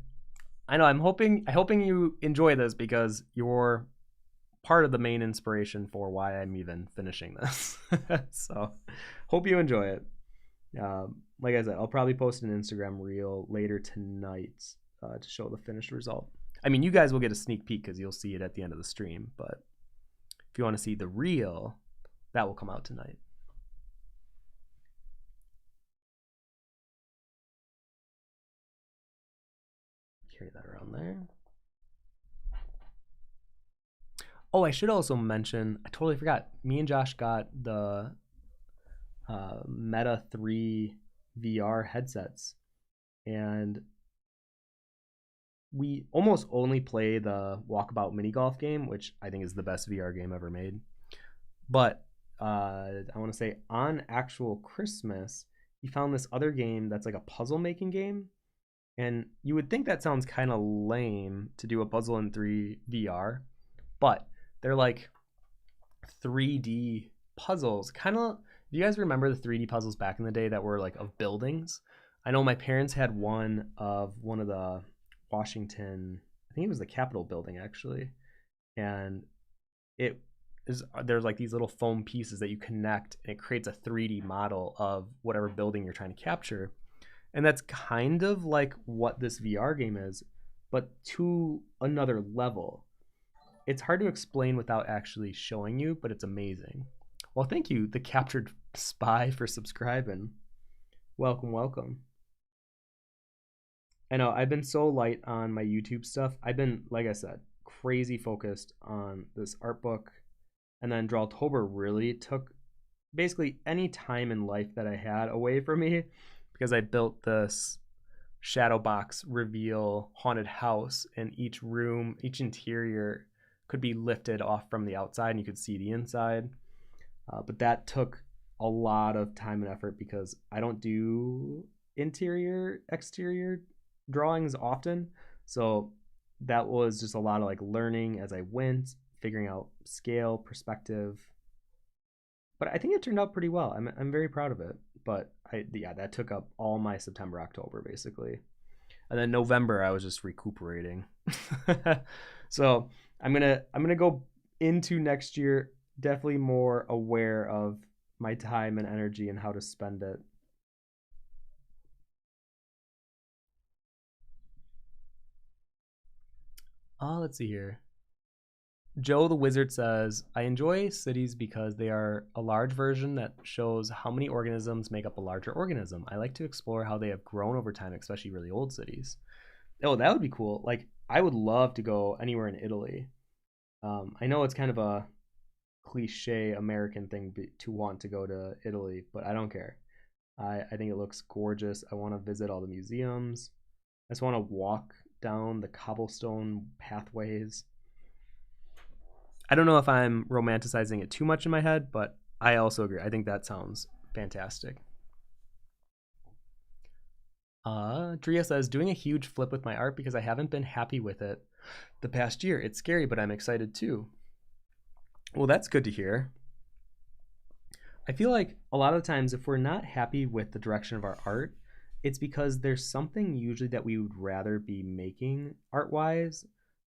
I know. I'm hoping you enjoy this because you're part of the main inspiration for why I'm even finishing this. So, hope you enjoy it. Like I said, I'll probably post an Instagram reel later tonight to show the finished result. I mean, you guys will get a sneak peek because you'll see it at the end of the stream. But if you want to see the reel, that will come out tonight. Carry that around there. Oh, I should also mention, I totally forgot. Me and Josh got the Meta 3 VR headsets, and we almost only play the Walkabout mini golf game, which I think is the best VR game ever made. But I want to say on actual Christmas, he found this other game that's like a puzzle making game. And you would think that sounds kind of lame to do a puzzle in 3 VR, but they're like 3D puzzles. Kind of, do you guys remember the 3D puzzles back in the day that were like of buildings? I know my parents had one of one of the Washington, I think it was the Capitol building actually. And it is, there's like these little foam pieces that you connect and it creates a 3D model of whatever building you're trying to capture. And that's kind of like what this VR game is, but to another level. It's hard to explain without actually showing you, but it's amazing. Well, thank you, the Captured Spy, for subscribing. Welcome, welcome. I know I've been so light on my YouTube stuff. I've been, like I said, crazy focused on this art book. And then Drawtober really took basically any time in life that I had away from me because I built this shadow box reveal haunted house, and each room, each interior could be lifted off from the outside and you could see the inside. But that took a lot of time and effort because I don't do interior, exterior drawings often. So that was just a lot of like learning as I went, figuring out scale, perspective. But I think it turned out pretty well. I'm very proud of it. But yeah, that took up all my September, October basically. And then November I was just recuperating. So I'm gonna go into next year definitely more aware of my time and energy and how to spend it. Let's see here. Joe the Wizard says, I enjoy cities because they are a large version that shows how many organisms make up a larger organism. I like to explore how they have grown over time, especially really old cities. Oh, that would be cool. Like, I would love to go anywhere in Italy. I know it's kind of a cliche American thing to want to go to Italy, but I don't care. I think it looks gorgeous. I want to visit all the museums. I just want to walk down the cobblestone pathways. I don't know if I'm romanticizing it too much in my head, but I also agree. I think that sounds fantastic. Drea says, doing a huge flip with my art because I haven't been happy with it the past year. It's scary, but I'm excited too. Well, that's good to hear. I feel like a lot of times if we're not happy with the direction of our art, it's because there's something usually that we would rather be making art-wise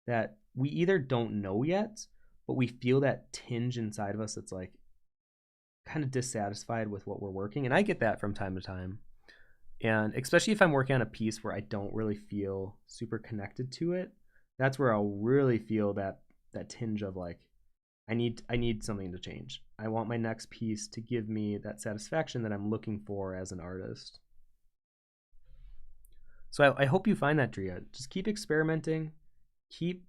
that we either don't know yet, but we feel that tinge inside of us that's like kind of dissatisfied with what we're working. And I get that from time to time. And especially if I'm working on a piece where I don't really feel super connected to it, that's where I'll really feel that tinge of like, I need something to change. I want my next piece to give me that satisfaction that I'm looking for as an artist. So I hope you find that, Drea. Just keep experimenting, keep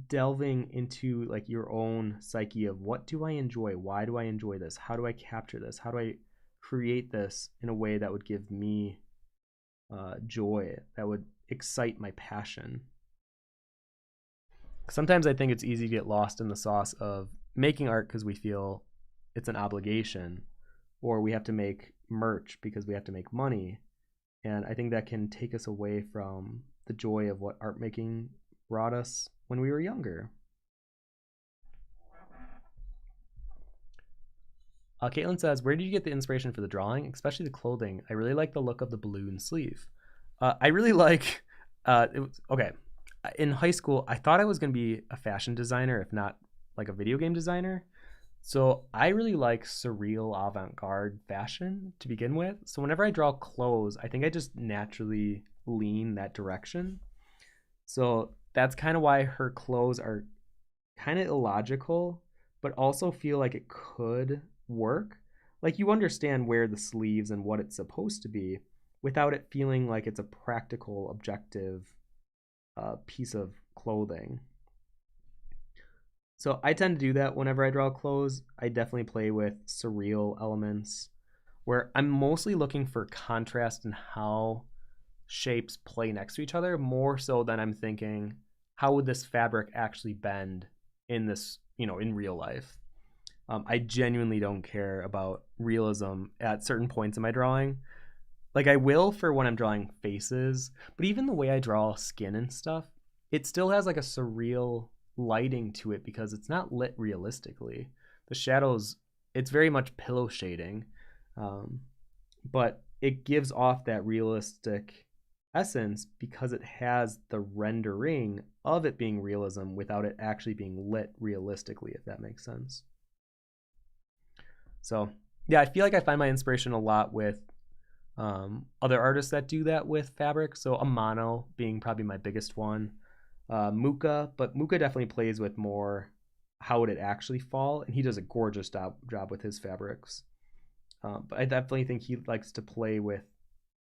delving into like your own psyche of what do I enjoy? Why do I enjoy this? How do I capture this? How do I create this in a way that would give me joy, that would excite my passion? Sometimes I think it's easy to get lost in the sauce of making art because we feel it's an obligation, or we have to make merch because we have to make money. And I think that can take us away from the joy of what art making brought us when we were younger. Caitlin says, where did you get the inspiration for the drawing, especially the clothing? I really like the look of the balloon sleeve. I really like, okay, in high school, I thought I was going to be a fashion designer, if not like a video game designer. So I really like surreal avant-garde fashion to begin with. So whenever I draw clothes, I think I just naturally lean that direction. So that's kind of why her clothes are kind of illogical, but also feel like it could work. Like you understand where the sleeves and what it's supposed to be without it feeling like it's a practical, objective piece of clothing. So I tend to do that whenever I draw clothes. I definitely play with surreal elements where I'm mostly looking for contrast in how shapes play next to each other, more so than I'm thinking, how would this fabric actually bend in this, in real life? I genuinely don't care about realism at certain points in my drawing. Like I will for when I'm drawing faces, but even the way I draw skin and stuff, it still has like a surreal lighting to it because it's not lit realistically. The shadows, it's very much pillow shading, but it gives off that realistic essence because it has the rendering of it being realism without it actually being lit realistically, if that makes sense. So yeah, I feel like I find my inspiration a lot with other artists that do that with fabric. So Amano being probably my biggest one. Muka, but Muka definitely plays with more how would it actually fall, and he does a gorgeous job with his fabrics. But I definitely think he likes to play with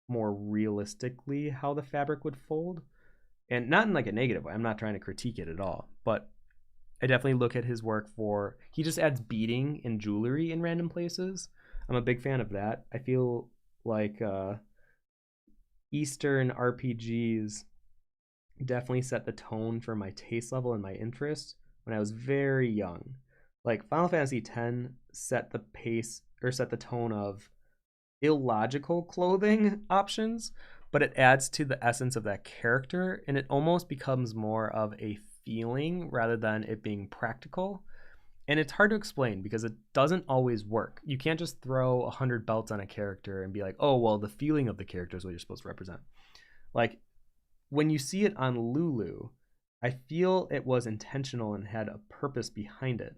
more realistically how the fabric would fold, and not in like a negative way. I'm not trying to critique it at all, but I definitely look at his work for, he just adds beading and jewelry in random places. I'm a big fan of that. I feel like Eastern RPGs definitely set the tone for my taste level and my interest when I was very young. Like Final Fantasy X set the pace or set the tone of illogical clothing options, but it adds to the essence of that character and it almost becomes more of a feeling rather than it being practical. And it's hard to explain because it doesn't always work. You can't just throw 100 belts on a character and be like, oh, well, the feeling of the character is what you're supposed to represent. Like, when you see it on Lulu, I feel it was intentional and had a purpose behind it.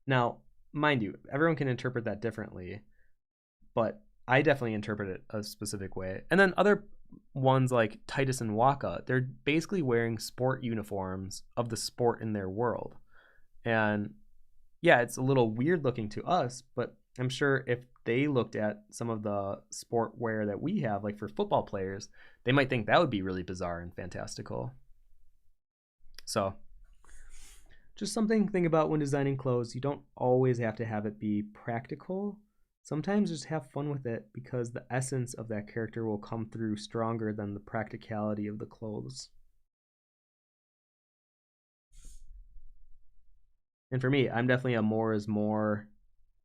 Now, mind you, everyone can interpret that differently, but I definitely interpret it a specific way. And then other ones like Titus and Waka, they're basically wearing sport uniforms of the sport in their world. And yeah, it's a little weird looking to us, but I'm sure if they looked at some of the sport wear that we have, like for football players, they might think that would be really bizarre and fantastical. So just something to think about when designing clothes. You don't always have to have it be practical. sometimes just have fun with it because the essence of that character will come through stronger than the practicality of the clothes. And for me, I'm definitely a more is more.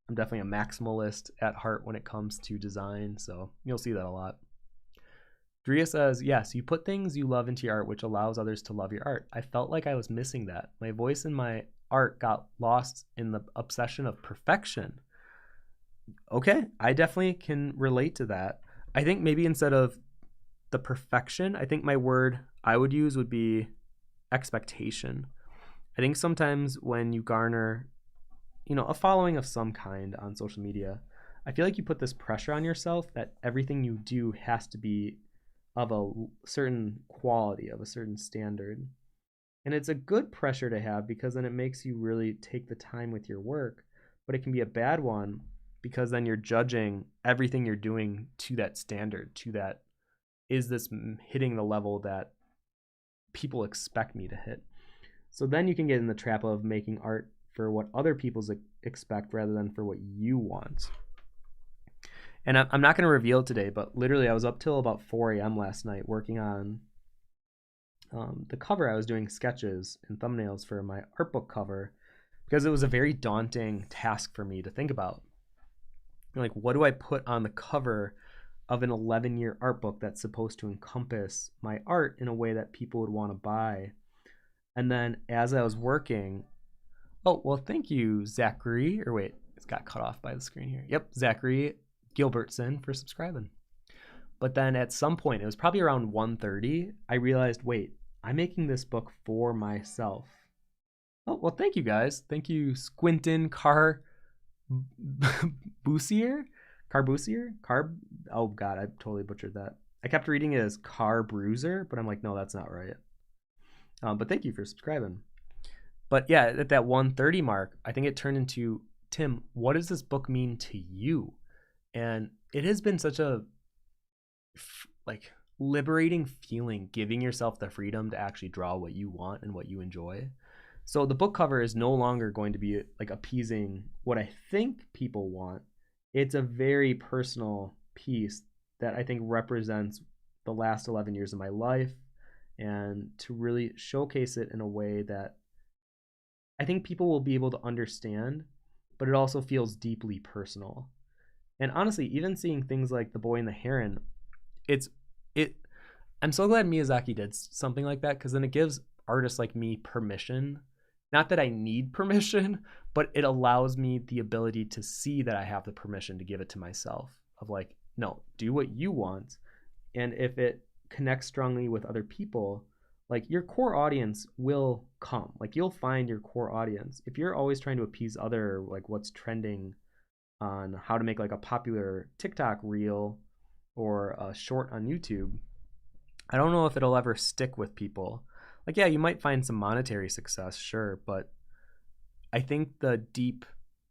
I'm definitely a maximalist at heart when it comes to design, so you'll see that a lot. Drea says, yes, you put things you love into your art, which allows others to love your art. I felt like I was missing that. My voice and my art got lost in the obsession of perfection. Okay, I definitely can relate to that. I think maybe instead of the perfection, I think my word I would use would be expectation. I think sometimes when you garner, a following of some kind on social media, I feel like you put this pressure on yourself that everything you do has to be of a certain quality, of a certain standard. And it's a good pressure to have because then it makes you really take the time with your work, but it can be a bad one because then you're judging everything you're doing to that standard, to that, is this hitting the level that people expect me to hit? So then you can get in the trap of making art for what other people expect rather than for what you want. And I'm not going to reveal it today, but literally I was up till about 4 a.m. last night working on the cover. I was doing sketches and thumbnails for my art book cover because it was a very daunting task for me to think about. Like, what do I put on the cover of an 11-year art book that's supposed to encompass my art in a way that people would want to buy? And then as I was working, oh, well, thank you, Zachary. Or wait, it's got cut off by the screen here. Yep, Zachary Gilbertson for subscribing. But then at some point, it was probably around 1:30, I realized, wait, I'm making this book for myself. Oh, well, thank you guys. Thank you, Squinton Carbusier? Oh, God, I totally butchered that. I kept reading it as Car Bruiser, but I'm like, no, that's not right. But thank you for subscribing. But yeah, at that 1:30 mark, I think it turned into, Tim, what does this book mean to you? And it has been such a liberating feeling, giving yourself the freedom to actually draw what you want and what you enjoy. So the book cover is no longer going to be like appeasing what I think people want. It's a very personal piece that I think represents the last 11 years of my life, and to really showcase it in a way that I think people will be able to understand, but it also feels deeply personal. And honestly, even seeing things like The Boy and the Heron, it's it I'm so glad Miyazaki did something like that, because then it gives artists like me permission. Not that I need permission, but it allows me the ability to see that I have the permission to give it to myself, of like, no, do what you want. And if it connects strongly with other people, like, your core audience will come. Like, you'll find your core audience. If you're always trying to appease other, like what's trending on how to make like a popular TikTok reel or a short on YouTube, I don't know if it'll ever stick with people. Like, yeah, you might find some monetary success, sure, but I think the deep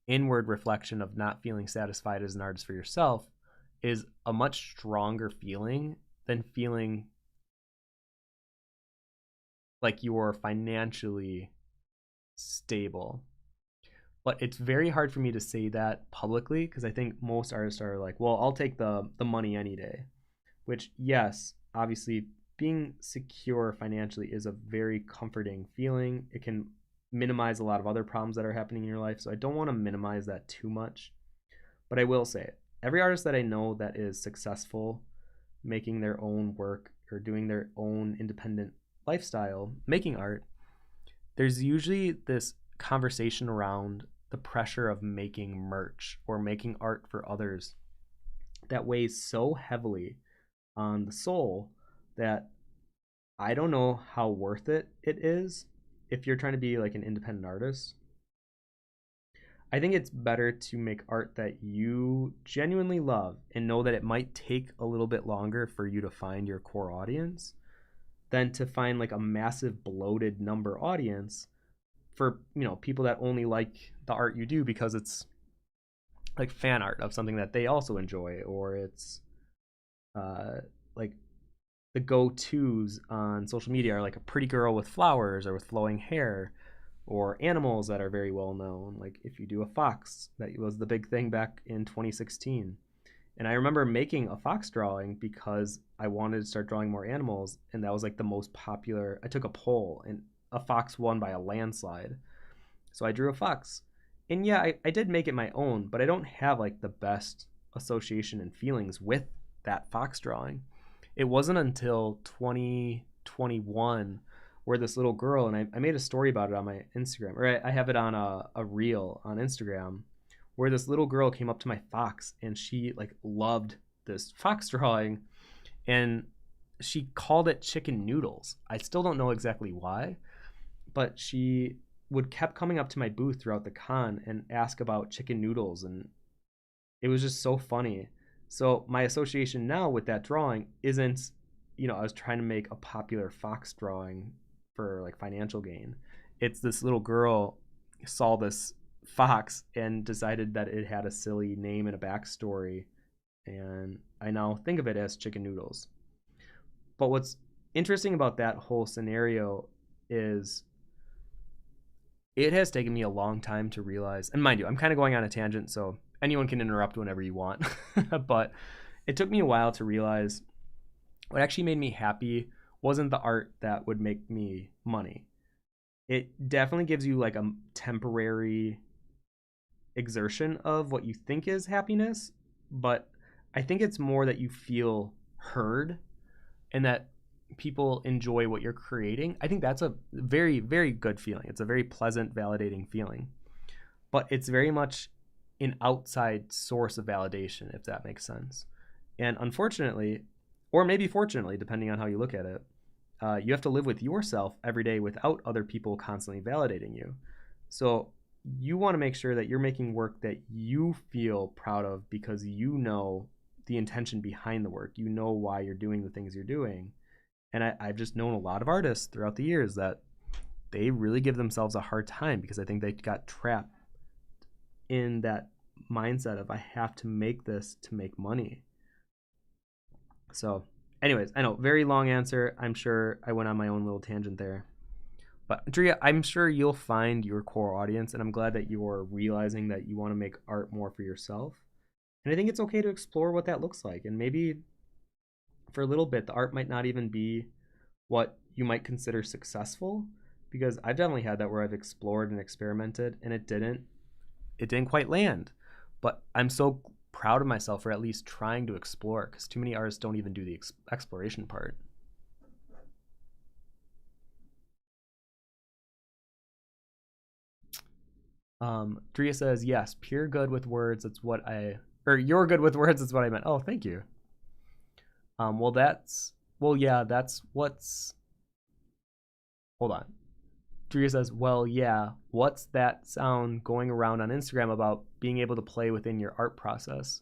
inward reflection of not feeling satisfied as an artist for yourself is a much stronger feeling than feeling like you're financially stable. But it's very hard for me to say that publicly, because I think most artists are like, well, I'll take the money any day. Which, yes, obviously being secure financially is a very comforting feeling. It can minimize a lot of other problems that are happening in your life. So I don't want to minimize that too much. But I will say it. Every artist that I know that is successful making their own work or doing their own independent lifestyle, making art, there's usually this conversation around the pressure of making merch or making art for others that weighs so heavily on the soul that I don't know how worth it is if you're trying to be like an independent artist. I think it's better to make art that you genuinely love and know that it might take a little bit longer for you to find your core audience than to find like a massive bloated number audience for, people that only like the art you do because it's like fan art of something that they also enjoy, or it's like the go-tos on social media are like a pretty girl with flowers or with flowing hair. or animals that are very well known. Like if you do a fox, that was the big thing back in 2016. And I remember making a fox drawing because I wanted to start drawing more animals, and that was like the most popular. I took a poll, and a fox won by a landslide. So I drew a fox. And yeah, I did make it my own, but I don't have like the best association and feelings with that fox drawing. It wasn't until 2021 where this little girl, and I made a story about it on my Instagram, or I have it on a reel on Instagram, where this little girl came up to my fox and she like loved this fox drawing, and she called it chicken noodles. I still don't know exactly why, but she would kept coming up to my booth throughout the con and ask about chicken noodles, and it was just so funny. So my association now with that drawing isn't, I was trying to make a popular fox drawing for like financial gain. It's this little girl saw this fox and decided that it had a silly name and a backstory, and I now think of it as chicken noodles. But what's interesting about that whole scenario is it has taken me a long time to realize, and mind you, I'm kind of going on a tangent, so anyone can interrupt whenever you want, but it took me a while to realize what actually made me happy wasn't the art that would make me money. It definitely gives you like a temporary exertion of what you think is happiness, but I think it's more that you feel heard and that people enjoy what you're creating. I think that's a very, very good feeling. It's a very pleasant, validating feeling, but it's very much an outside source of validation, if that makes sense. And unfortunately, or maybe fortunately, depending on how you look at it, you have to live with yourself every day without other people constantly validating you. So you want to make sure that you're making work that you feel proud of because you know the intention behind the work. You know why you're doing the things you're doing. And I've just known a lot of artists throughout the years that they really give themselves a hard time because I think they got trapped in that mindset of I have to make this to make money. So anyways, I know, very long answer. I'm sure I went on my own little tangent there. But Drea, I'm sure you'll find your core audience, and I'm glad that you're realizing that you want to make art more for yourself. And I think it's okay to explore what that looks like. And maybe for a little bit, the art might not even be what you might consider successful, because I've definitely had that where I've explored and experimented and it didn't quite land. But I'm so proud of myself for at least trying to explore, because too many artists don't even do the exploration part. Drea says, yes, pure good with words. That's what or you're good with words. That's what I meant. Oh, thank you. Yeah, that's what's, hold on. Drea says, well, yeah, what's that sound going around on Instagram about being able to play within your art process?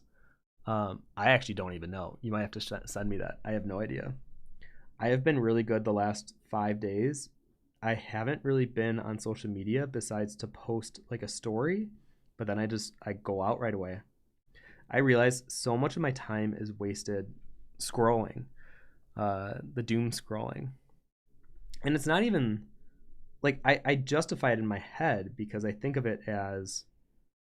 I actually don't even know. You might have to send me that. I have no idea. I have been really good the last 5 days. I haven't really been on social media besides to post like a story, but then I go out right away. I realize so much of my time is wasted scrolling, the doom scrolling. And it's not even like I justify it in my head because I think of it as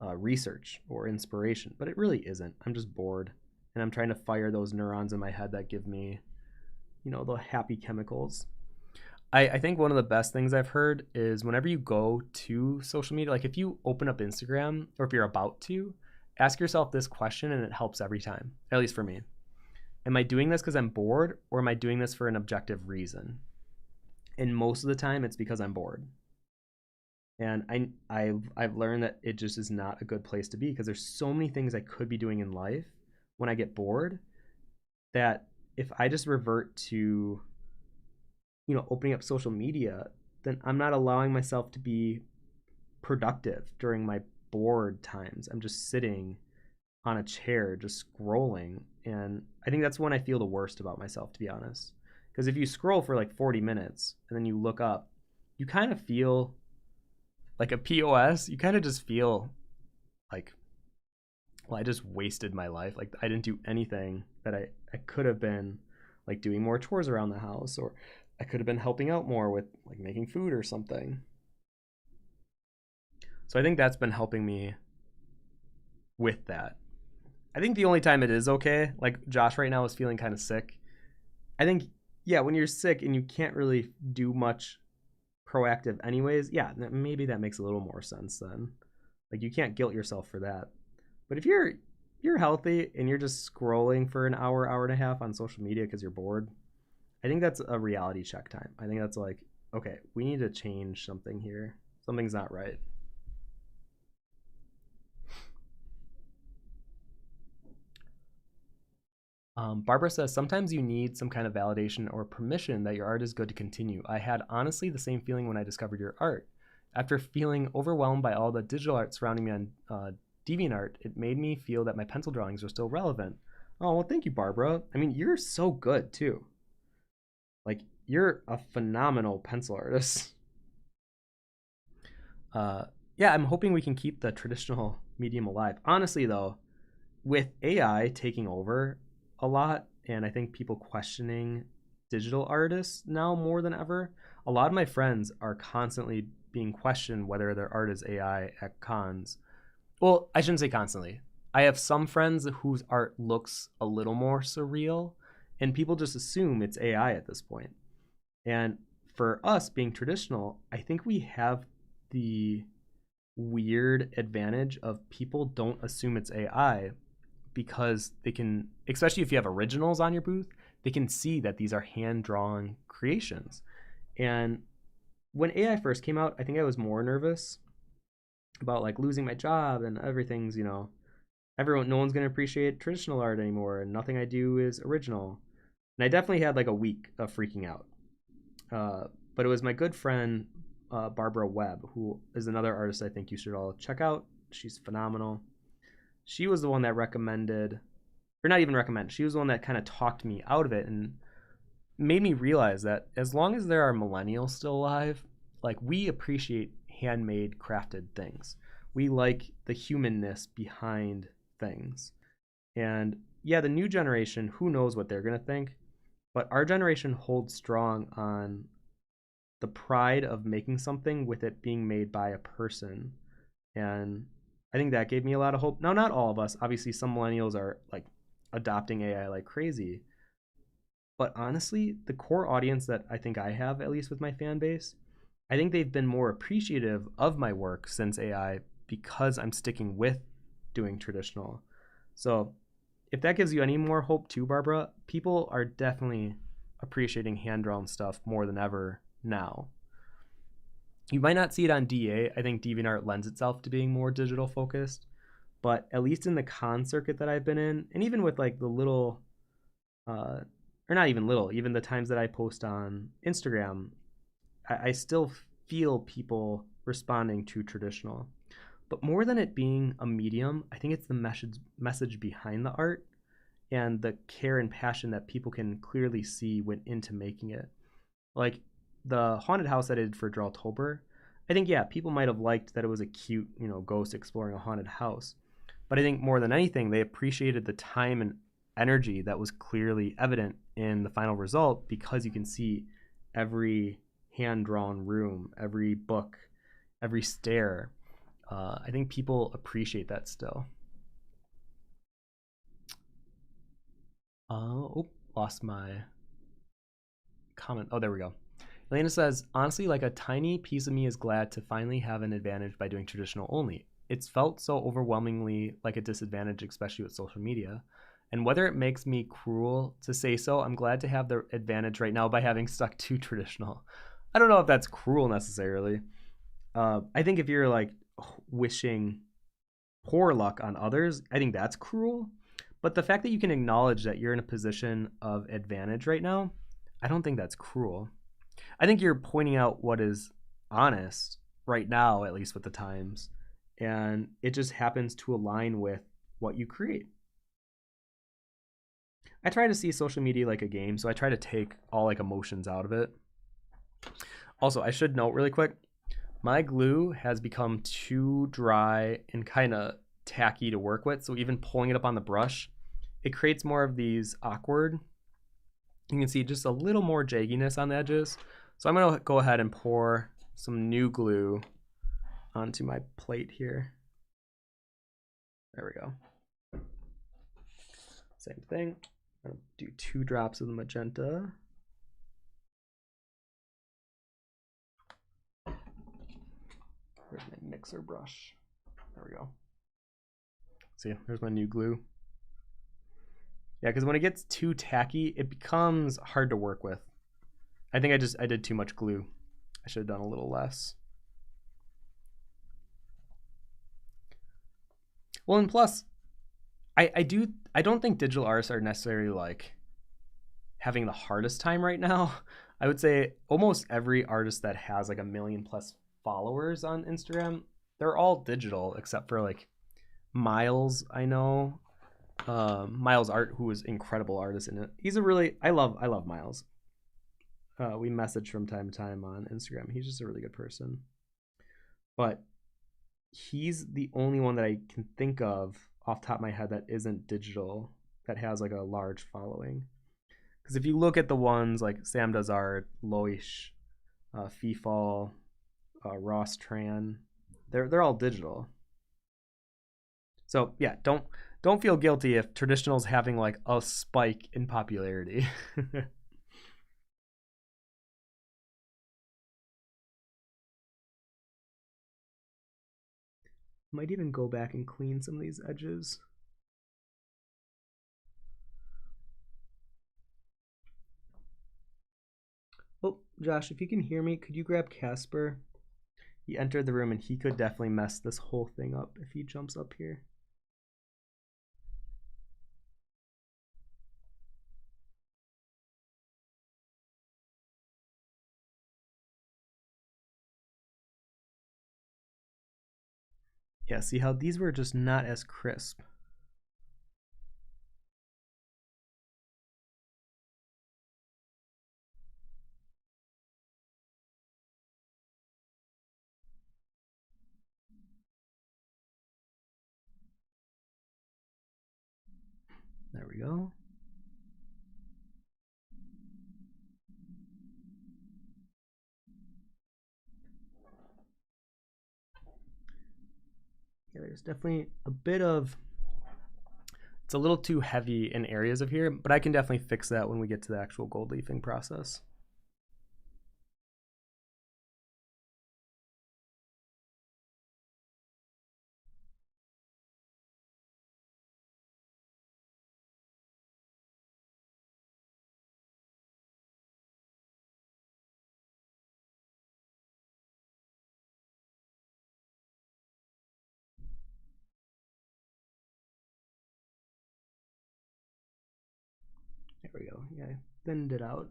research or inspiration, but it really isn't. I'm just bored and I'm trying to fire those neurons in my head that give me, the happy chemicals. I think one of the best things I've heard is whenever you go to social media, like if you open up Instagram or if you're about to, ask yourself this question and it helps every time, at least for me. Am I doing this because I'm bored, or am I doing this for an objective reason? And most of the time it's because I'm bored. And I've learned that it just is not a good place to be because there's so many things I could be doing in life when I get bored that if I just revert to opening up social media, then I'm not allowing myself to be productive during my bored times. I'm just sitting on a chair just scrolling, and I think that's when I feel the worst about myself, to be honest. Because if you scroll for like 40 minutes and then you look up, you kind of feel like a POS. You kind of just feel like, well, I just wasted my life. Like I didn't do anything that I could have been like doing more chores around the house, or I could have been helping out more with like making food or something. So I think that's been helping me with that. I think the only time it is okay, like Josh right now is feeling kind of sick. I think, yeah, when you're sick and you can't really do much proactive anyways, yeah, maybe that makes a little more sense then. Like you can't guilt yourself for that. But if you're healthy and you're just scrolling for an hour, hour and a half on social media because you're bored, I think that's a reality check time. I think that's like, okay, we need to change something here. Something's not right. Barbara says, sometimes you need some kind of validation or permission that your art is good to continue. I had honestly the same feeling when I discovered your art. After feeling overwhelmed by all the digital art surrounding me on DeviantArt, it made me feel that my pencil drawings were still relevant. Oh, well, thank you, Barbara. I mean, you're so good, too. Like, you're a phenomenal pencil artist. Yeah, I'm hoping we can keep the traditional medium alive. Honestly, though, with AI taking over a lot, and I think people questioning digital artists now more than ever, a lot of my friends are constantly being questioned whether their art is AI at cons. Well, I shouldn't say constantly. I have some friends whose art looks a little more surreal, and people just assume it's AI at this point. And for us being traditional, I think we have the weird advantage of people don't assume it's AI because they can, especially if you have originals on your booth, they can see that these are hand-drawn creations. And when AI first came out, I think I was more nervous about like losing my job and everything's, no one's going to appreciate traditional art anymore and nothing I do is original. And I definitely had like a week of freaking out. But it was my good friend, Barbara Webb, who is another artist I think you should all check out. She's phenomenal. She was the one that recommended, or not even recommend, she was the one that kind of talked me out of it and made me realize that as long as there are millennials still alive, like we appreciate handmade crafted things. We like the humanness behind things. And yeah, the new generation, who knows what they're going to think, but our generation holds strong on the pride of making something with it being made by a person. And I think that gave me a lot of hope. Now, not all of us. Obviously, some millennials are like adopting AI like crazy. But honestly, the core audience that I think I have, at least with my fan base, I think they've been more appreciative of my work since AI because I'm sticking with doing traditional. So if that gives you any more hope too, Barbara, people are definitely appreciating hand-drawn stuff more than ever now. You might not see it on DA. I think DeviantArt lends itself to being more digital focused, but at least in the con circuit that I've been in, and even with like the little, or not even little, even the times that I post on Instagram, I still feel people responding to traditional. But more than it being a medium, I think it's the message behind the art and the care and passion that people can clearly see went into making it. Like the haunted house that I did for Drawtober, I think, yeah, people might have liked that it was a cute, ghost exploring a haunted house. But I think more than anything, they appreciated the time and energy that was clearly evident in the final result because you can see every hand-drawn room, every book, every stair. I think people appreciate that still. Lost my comment. Oh, there we go. Elena says, honestly, like a tiny piece of me is glad to finally have an advantage by doing traditional only. It's felt so overwhelmingly like a disadvantage, especially with social media. And whether it makes me cruel to say so, I'm glad to have the advantage right now by having stuck to traditional. I don't know if that's cruel necessarily. I think if you're like wishing poor luck on others, I think that's cruel. But the fact that you can acknowledge that you're in a position of advantage right now, I don't think that's cruel. I think you're pointing out what is honest right now, at least with the times, and it just happens to align with what you create. I try to see social media like a game, so I try to take all like emotions out of it. Also, I should note really quick, my glue has become too dry and kind of tacky to work with, so even pulling it up on the brush, it creates more of these awkward, you can see just a little more jagginess on the edges. So I'm going to go ahead and pour some new glue onto my plate here. There we go. Same thing. I'm gonna do 2 drops of the magenta. There's my mixer brush. There we go. See, there's my new glue. Yeah, because when it gets too tacky, it becomes hard to work with. I think I did too much glue. I should have done a little less. Well, and plus, I don't think digital artists are necessarily like having the hardest time right now. I would say almost every artist that has like 1 million+ followers on Instagram, they're all digital except for like Miles. I know Miles Art, who is incredible artist in it. He's a really I love Miles. We message from time to time on Instagram. He's just a really good person, but he's the only one that I can think of off the top of my head that isn't digital, that has like a large following. Because if you look at the ones like Sam Does Art, Loish, Feefall, Ross Tran, they're all digital. So yeah, don't feel guilty if traditional's having like a spike in popularity. Might even go back and clean some of these edges. Oh, Josh, if you can hear me, could you grab Casper? He entered the room and he could definitely mess this whole thing up if he jumps up here. Yeah, see how these were just not as crisp. There we go. Yeah, there's definitely a bit of, it's a little too heavy in areas of here, but I can definitely fix that when we get to the actual gold leafing process. There we go. Yeah, I thinned it out.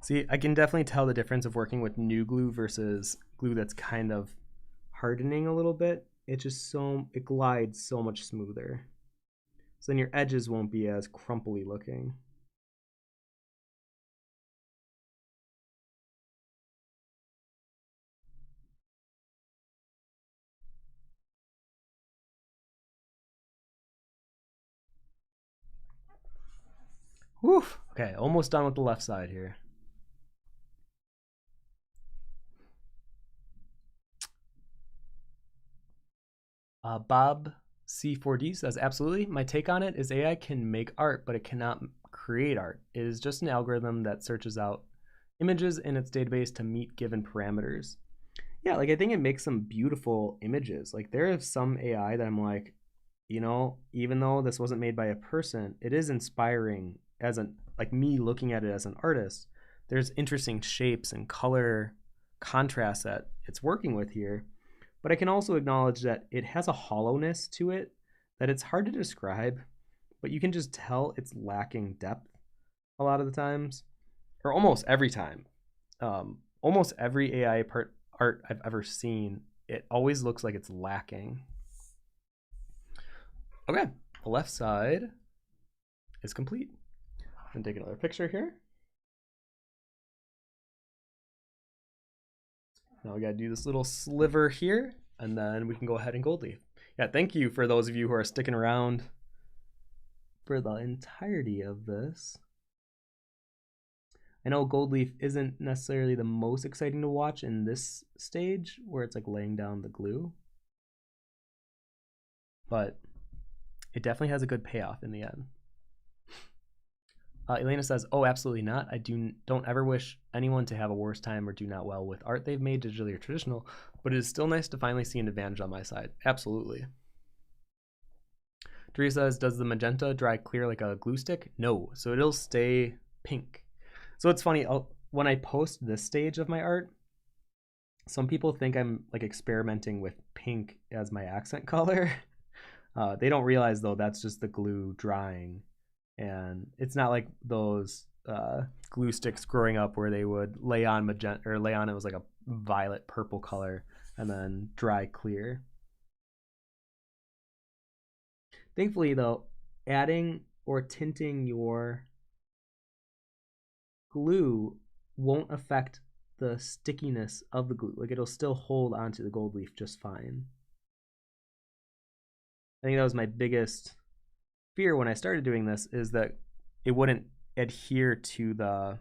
See, I can definitely tell the difference of working with new glue versus glue that's kind of hardening a little bit. It just it glides so much smoother. So then your edges won't be as crumply looking. Woof. Okay, almost done with the left side here. Bob C4D says, absolutely. My take on it is AI can make art, but it cannot create art. It is just an algorithm that searches out images in its database to meet given parameters. Yeah, like I think it makes some beautiful images. Like there is some AI that I'm like, you know, even though this wasn't made by a person, it is inspiring as an, like me looking at it as an artist. There's interesting shapes and color contrast that it's working with here. But I can also acknowledge that it has a hollowness to it that it's hard to describe, but you can just tell it's lacking depth a lot of the times, or almost every time. Almost every AI art I've ever seen, it always looks like it's lacking. Okay, the left side is complete. I'm gonna take another picture here. Now we gotta do this little sliver here, and then we can go ahead and gold leaf. Yeah, thank you for those of you who are sticking around for the entirety of this. I know gold leaf isn't necessarily the most exciting to watch in this stage where it's like laying down the glue, but it definitely has a good payoff in the end. Elena says, "Oh, absolutely not. I don't ever wish anyone to have a worse time or do not well with art they've made digitally or traditional, but it is still nice to finally see an advantage on my side." Absolutely. Drea says, "Does the magenta dry clear like a glue stick?" No, so it'll stay pink. So it's funny, when I post this stage of my art, some people think I'm like experimenting with pink as my accent color. They don't realize though that's just the glue drying. And it's not like those glue sticks growing up where they would lay on magenta or lay on it was like a violet purple color and then dry clear. Thankfully though, adding or tinting your glue won't affect the stickiness of the glue. Like it'll still hold onto the gold leaf just fine. I think that was my biggest fear when I started doing this, is that it wouldn't adhere to the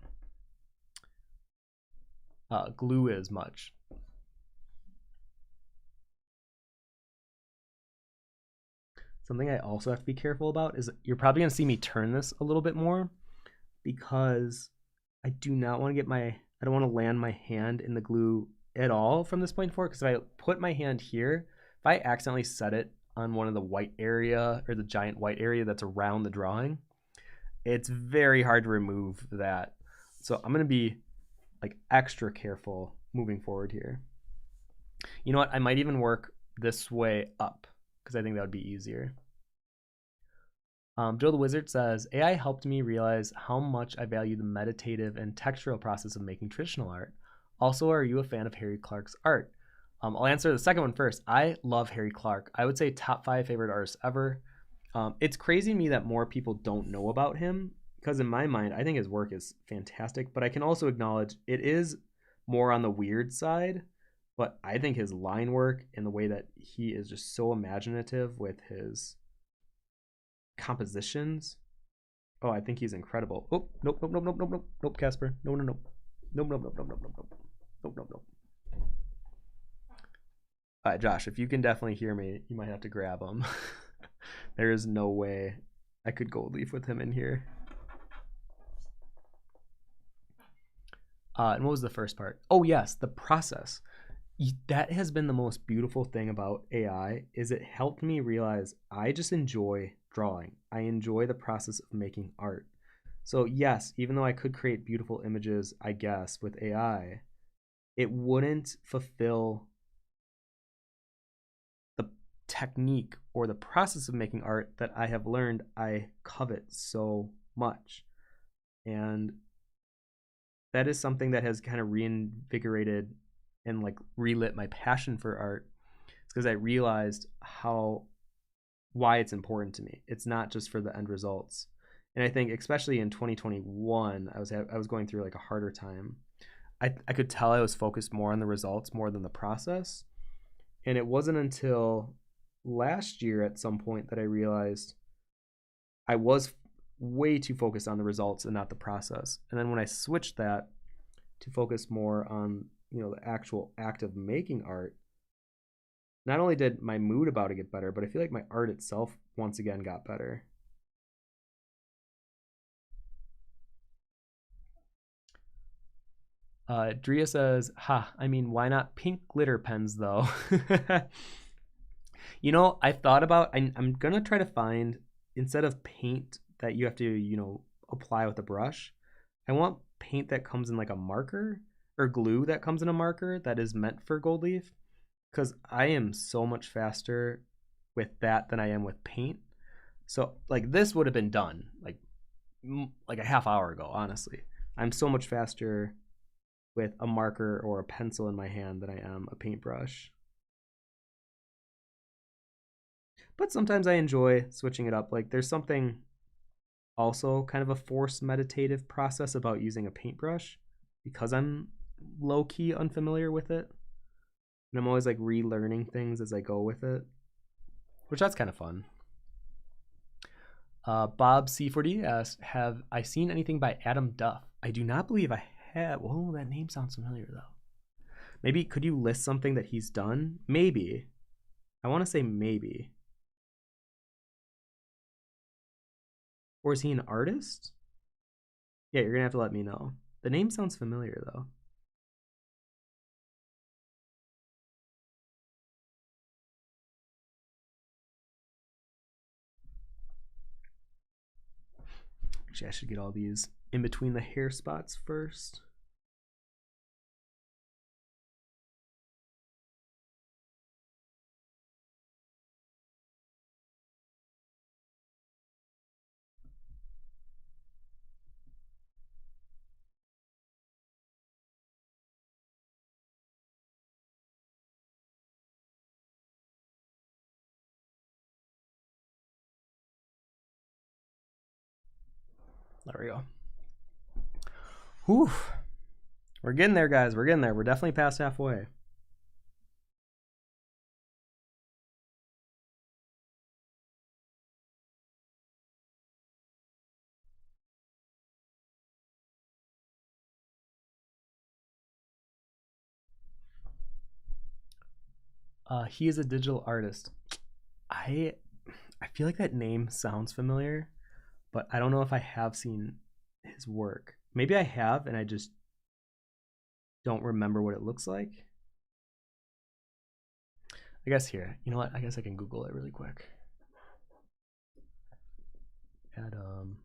glue as much. Something I also have to be careful about is you're probably going to see me turn this a little bit more because I do not want to I don't want to land my hand in the glue at all from this point forward, because if I put my hand here, if I accidentally set it on one of the white area or the giant white area that's around the drawing, it's very hard to remove that. So I'm going to be like extra careful moving forward here. You know what? I might even work this way up because I think that would be easier. Joe the Wizard says, AI helped me realize how much I value the meditative and textural process of making traditional art. Also, are you a fan of Harry Clark's art? I'll answer the second one first. I love Harry Clark. I would say top 5 favorite artists ever. It's crazy to me that more people don't know about him, because in my mind, I think his work is fantastic, but I can also acknowledge it is more on the weird side, but I think his line work and the way that he is just so imaginative with his compositions. Oh, I think he's incredible. Oh, nope, nope, nope, nope, nope, nope, nope, Casper. No, no, no. Nope, nope, nope, nope, nope, nope, nope. Nope, nope, nope. All right, Josh, if you can definitely hear me, you might have to grab him. There is no way I could gold leaf with him in here. And what was the first part? Oh, yes, the process. That has been the most beautiful thing about AI, is it helped me realize I just enjoy drawing. I enjoy the process of making art. So yes, even though I could create beautiful images, I guess, with AI, it wouldn't fulfill the technique or the process of making art that I have learned I covet so much. And that is something that has kind of reinvigorated and like relit my passion for art. It's because I realized why it's important to me. It's not just for the end results. And I think especially in 2021, I was going through like a harder time. I could tell I was focused more on the results more than the process. And it wasn't until last year at some point that I realized I was way too focused on the results and not the process. And then when I switched that to focus more on, the actual act of making art, not only did my mood about it get better, but I feel like my art itself once again got better. Drea says, I mean, why not pink glitter pens though? I thought about, I'm going to try to find, instead of paint that you have to, apply with a brush, I want paint that comes in like a marker, or glue that comes in a marker that is meant for gold leaf, because I am so much faster with that than I am with paint. So like this would have been done like a half hour ago, honestly. I'm so much faster with a marker or a pencil in my hand than I am a paintbrush. But sometimes I enjoy switching it up. Like there's something also kind of a forced meditative process about using a paintbrush, because I'm low-key unfamiliar with it. And I'm always like relearning things as I go with it, which that's kind of fun. Bob C4D asks, have I seen anything by Adam Duff? I do not believe I have. Oh, that name sounds familiar though. Maybe could you list something that he's done? Maybe. I want to say maybe. Or is he an artist? Yeah, you're gonna have to let me know. The name sounds familiar though. Actually, I should get all these in between the hair spots first. There we go. Whew. We're getting there, guys. We're getting there. We're definitely past halfway. He is a digital artist. I I feel like that name sounds familiar, but I don't know if I have seen his work. Maybe I have, and I just don't remember what it looks like. I guess here, you know what? I guess I can Google it really quick. Adam.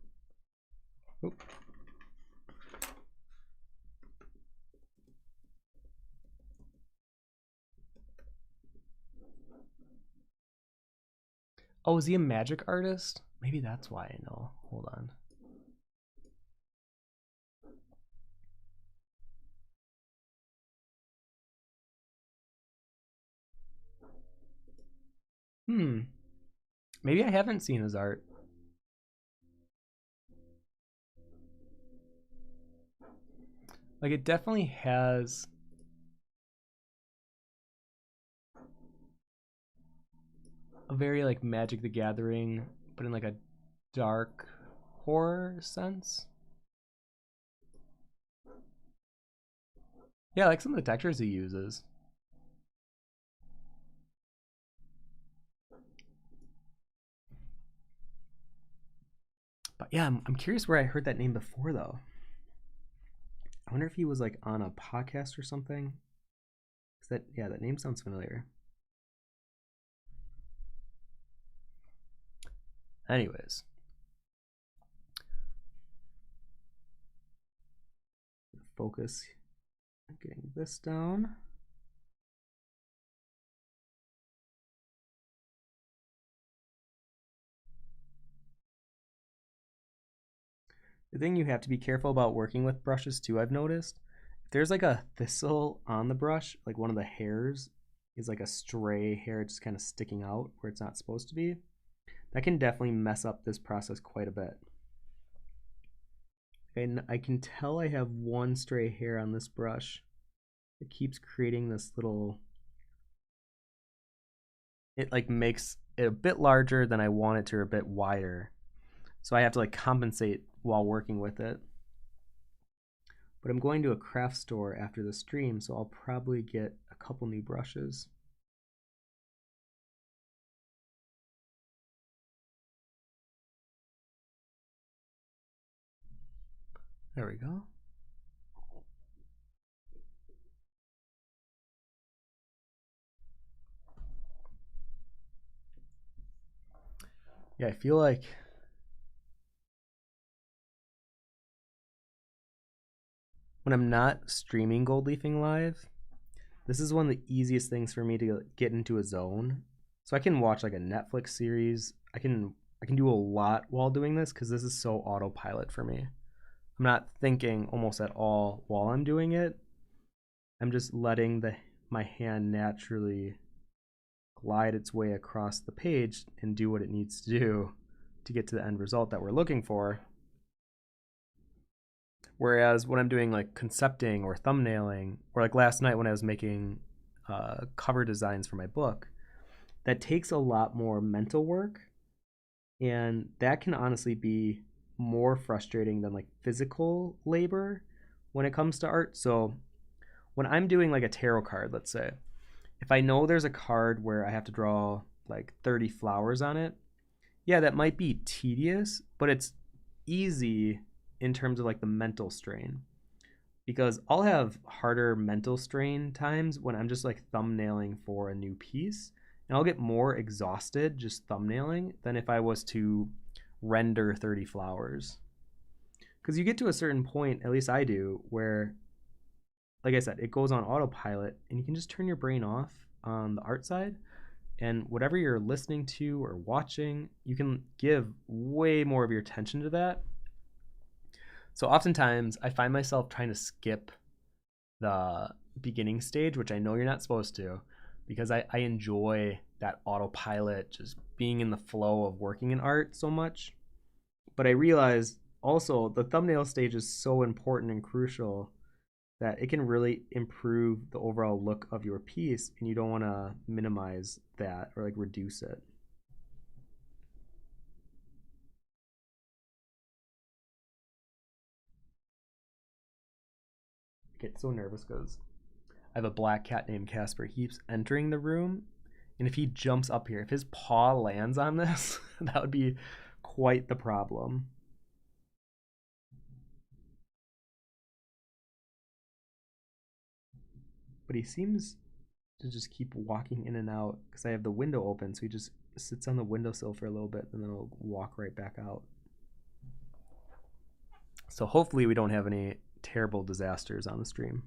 Oop. Oh, is he a magic artist? Maybe that's why I know. Hold on. Maybe I haven't seen his art. Like, it definitely has a very like Magic the Gathering, but in like a dark horror sense. Yeah, like some of the textures he uses. But yeah, I'm curious where I heard that name before though. I wonder if he was like on a podcast or something. That name sounds familiar. Anyways, focus on getting this down. The thing you have to be careful about working with brushes too, I've noticed, if there's like a thistle on the brush, like one of the hairs is like a stray hair just kind of sticking out where it's not supposed to be, that can definitely mess up this process quite a bit. And I can tell I have one stray hair on this brush. It keeps creating this little, it like makes it a bit larger than I want it to, or a bit wider. So I have to like compensate while working with it. But I'm going to a craft store after the stream, so I'll probably get a couple new brushes. There we go. Yeah, I feel like when I'm not streaming gold leafing live, this is one of the easiest things for me to get into a zone. So I can watch like a Netflix series. I can do a lot while doing this because this is so autopilot for me. I'm not thinking almost at all while I'm doing it. I'm just letting my hand naturally glide its way across the page and do what it needs to do to get to the end result that we're looking for. Whereas when I'm doing like concepting or thumbnailing, or like last night when I was making cover designs for my book, that takes a lot more mental work. And that can honestly be more frustrating than like physical labor when it comes to art. So when I'm doing like a tarot card, let's say, if I know there's a card where I have to draw like 30 flowers on it, yeah, that might be tedious, but it's easy in terms of like the mental strain. Because I'll have harder mental strain times when I'm just like thumbnailing for a new piece, and I'll get more exhausted just thumbnailing than if I was to render 30 flowers. Because you get to a certain point, at least I do, where, like I said, it goes on autopilot and you can just turn your brain off on the art side. And whatever you're listening to or watching, you can give way more of your attention to that. So oftentimes I find myself trying to skip the beginning stage, which I know you're not supposed to, because I enjoy that autopilot, just being in the flow of working in art so much. But I realize also the thumbnail stage is so important and crucial that it can really improve the overall look of your piece, and you don't want to minimize that or like reduce it. I get so nervous because I have a black cat named Casper. He keeps entering the room, and if he jumps up here, if his paw lands on this, that would be quite the problem. But he seems to just keep walking in and out because I have the window open, so he just sits on the windowsill for a little bit and then he'll walk right back out. So hopefully we don't have any terrible disasters on the stream.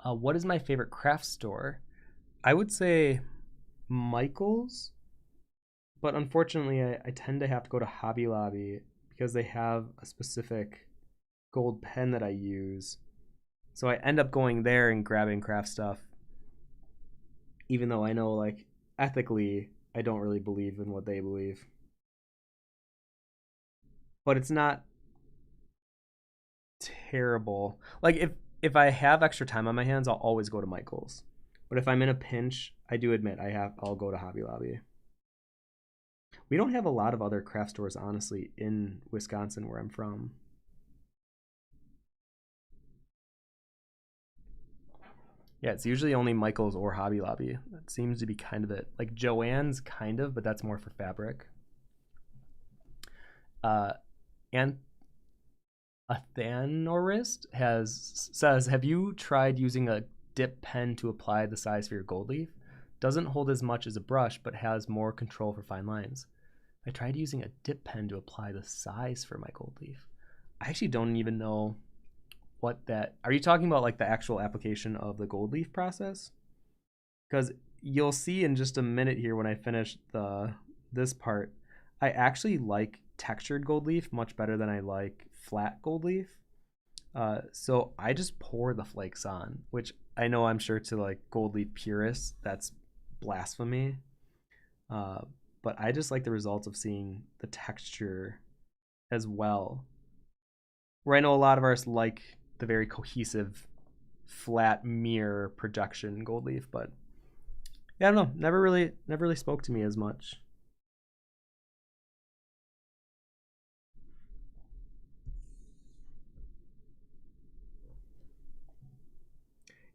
What is my favorite craft store? I would say Michael's, but unfortunately, I tend to have to go to Hobby Lobby because they have a specific gold pen that I use. So I end up going there and grabbing craft stuff, even though I know, like, ethically, I don't really believe in what they believe. But it's not terrible. Like, if I have extra time on my hands, I'll always go to Michael's. But if I'm in a pinch, I do admit I'll go to Hobby Lobby. We don't have a lot of other craft stores, honestly, in Wisconsin where I'm from. Yeah, it's usually only Michael's or Hobby Lobby. That seems to be kind of it. Like Joann's, kind of, but that's more for fabric. And Athanorist says, "Have you tried using a dip pen to apply the size for your gold leaf? Doesn't hold as much as a brush, but has more control for fine lines. I tried using a dip pen to apply the size for my gold leaf. I actually don't even know what that. Are you talking about like the actual application of the gold leaf process? Because you'll see in just a minute here when I finish this part, I actually like textured gold leaf much better than I like flat gold leaf. So I just pour the flakes on, which I know I'm sure to like gold leaf purists that's blasphemy. But I just like the results of seeing the texture as well. Where I know a lot of us like the very cohesive flat mirror projection gold leaf, but yeah, I don't know. Never really spoke to me as much.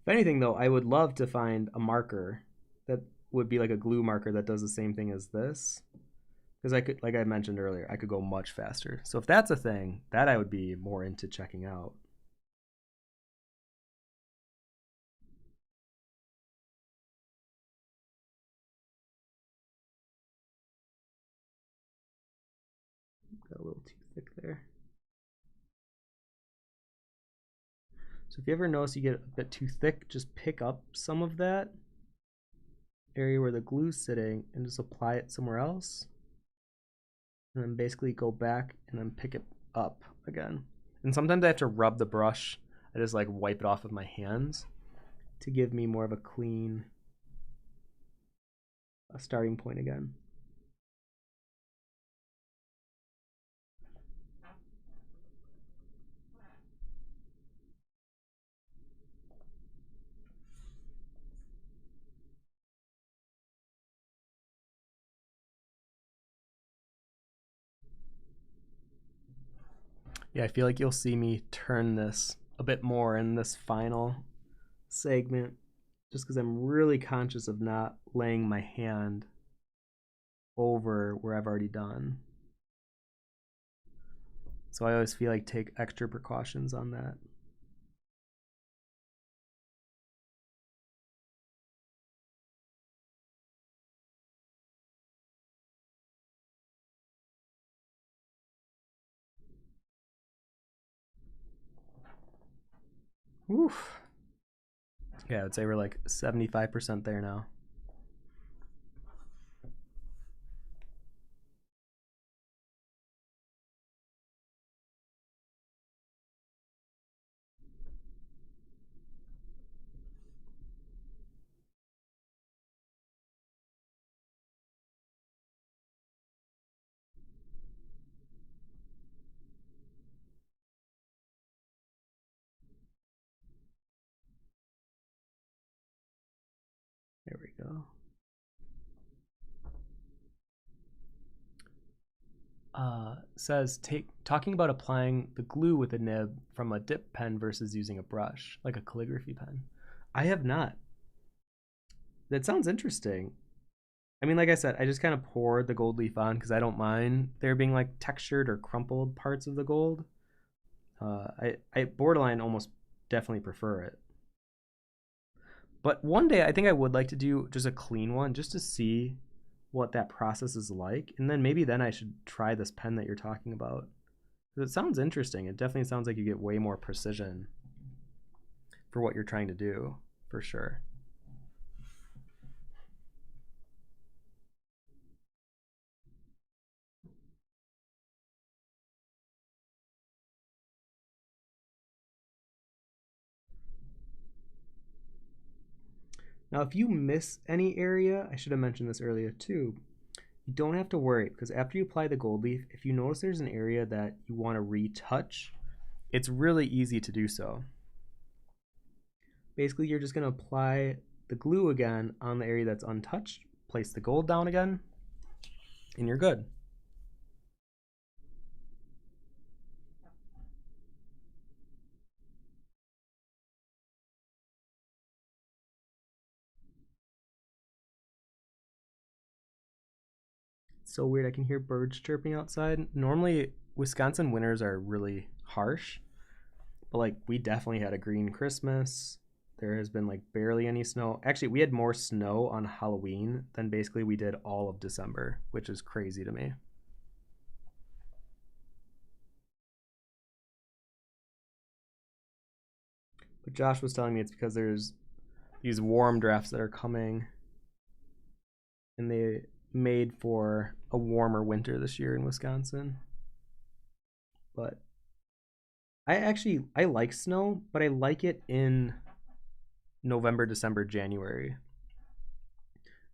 If anything, though, I would love to find a marker that would be like a glue marker that does the same thing as this. Because I could, like I mentioned earlier, I could go much faster. So if that's a thing, that I would be more into checking out. Got a little too thick there. So if you ever notice you get a bit too thick, just pick up some of that area where the glue's sitting and just apply it somewhere else. And then basically go back and then pick it up again. And sometimes I have to rub the brush. I just like wipe it off with my hands to give me more of a clean starting point again. Yeah, I feel like you'll see me turn this a bit more in this final segment just because I'm really conscious of not laying my hand over where I've already done. So I always feel like take extra precautions on that. Oof. Yeah, I would say we're like 75% there now. There we go. Says talking about applying the glue with a nib from a dip pen versus using a brush, like a calligraphy pen. I have not. That sounds interesting. I mean, like I said, I just kind of poured the gold leaf on because I don't mind there being like textured or crumpled parts of the gold. I borderline almost definitely prefer it. But one day I think I would like to do just a clean one just to see what that process is like. And then maybe then I should try this pen that you're talking about. It sounds interesting. It definitely sounds like you get way more precision for what you're trying to do, for sure. Now, if you miss any area, I should have mentioned this earlier too, you don't have to worry because after you apply the gold leaf, if you notice there's an area that you want to retouch, it's really easy to do so. Basically, you're just going to apply the glue again on the area that's untouched, place the gold down again, and you're good. It's so weird. I can hear birds chirping outside. Normally, Wisconsin winters are really harsh, but like we definitely had a green Christmas. There has been like barely any snow. Actually, we had more snow on Halloween than basically we did all of December, which is crazy to me. But Josh was telling me it's because there's these warm drafts that are coming and they made for a warmer winter this year in Wisconsin. But I like snow, but I like it in November, December, January.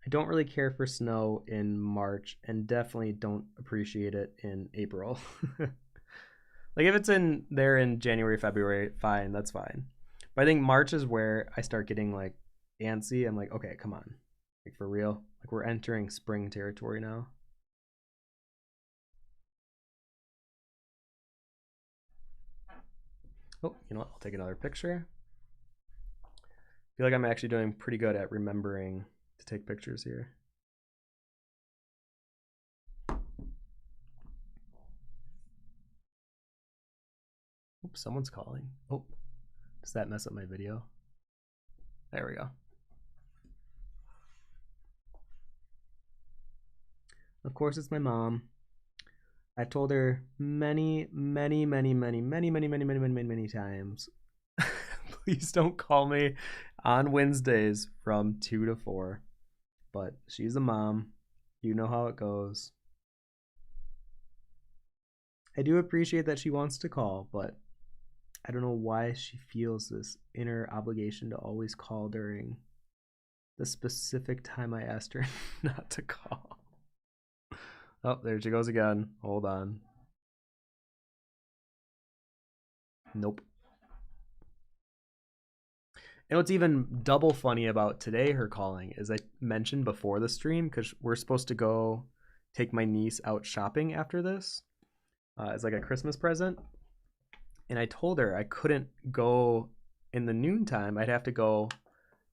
I don't really care for snow in March and definitely don't appreciate it in April. Like if it's in there in January, February, fine, that's fine. But I think March is where I start getting like antsy. I'm like, okay, come on. Like for real. Like we're entering spring territory now. Oh, you know what? I'll take another picture. I feel like I'm actually doing pretty good at remembering to take pictures here. Oops, someone's calling. Oh, does that mess up my video? There we go. Of course, it's my mom. I've told her many, many, many, many, many, many, many, many, many, many, many times. Please don't call me on Wednesdays from 2 to 4. But she's a mom. You know how it goes. I do appreciate that she wants to call, but I don't know why she feels this inner obligation to always call during the specific time I asked her not to call. Oh, there she goes again. Hold on. Nope. And what's even double funny about today, her calling, is I mentioned before the stream, because we're supposed to go take my niece out shopping after this as like a Christmas present. And I told her I couldn't go in the noontime. I'd have to go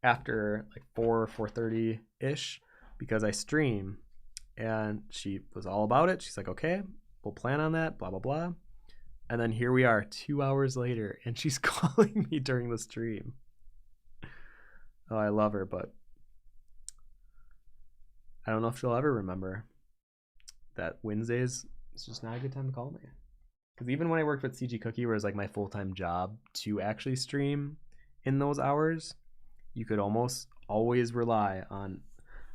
after like 4:30 ish because I stream. And she was all about it. She's like, okay, we'll plan on that, blah, blah, blah. And then here we are 2 hours later, and she's calling me during the stream. Oh, I love her, but I don't know if she'll ever remember that Wednesdays is just not a good time to call me. Because even when I worked with CG Cookie, where it was like my full-time job to actually stream in those hours, you could almost always rely on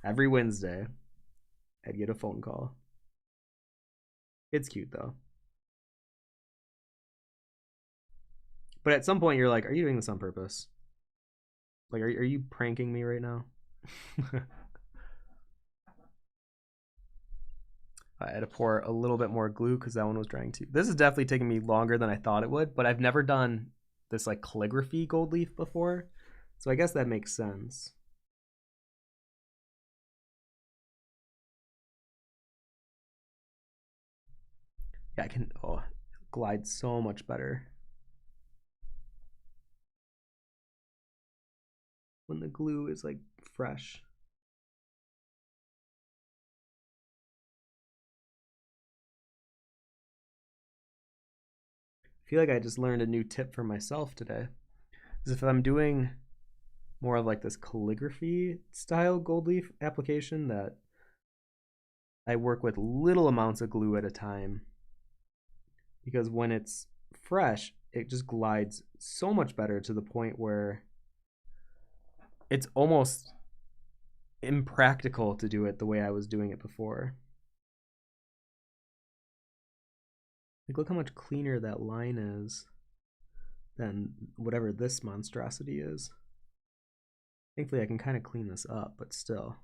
every Wednesday I'd get a phone call. It's cute though. But at some point you're like, are you doing this on purpose? Like, are you pranking me right now? I had to pour a little bit more glue because that one was drying too. This is definitely taking me longer than I thought it would, but I've never done this like calligraphy gold leaf before, so I guess that makes sense. Yeah, I can, oh, it glides so much better when the glue is like fresh. I feel like I just learned a new tip for myself today. Is if I'm doing more of like this calligraphy style gold leaf application, that I work with little amounts of glue at a time, because when it's fresh, it just glides so much better to the point where it's almost impractical to do it the way I was doing it before. Like, look how much cleaner that line is than whatever this monstrosity is. Thankfully, I can kind of clean this up, but still.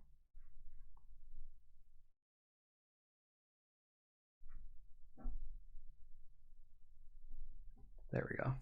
There we go.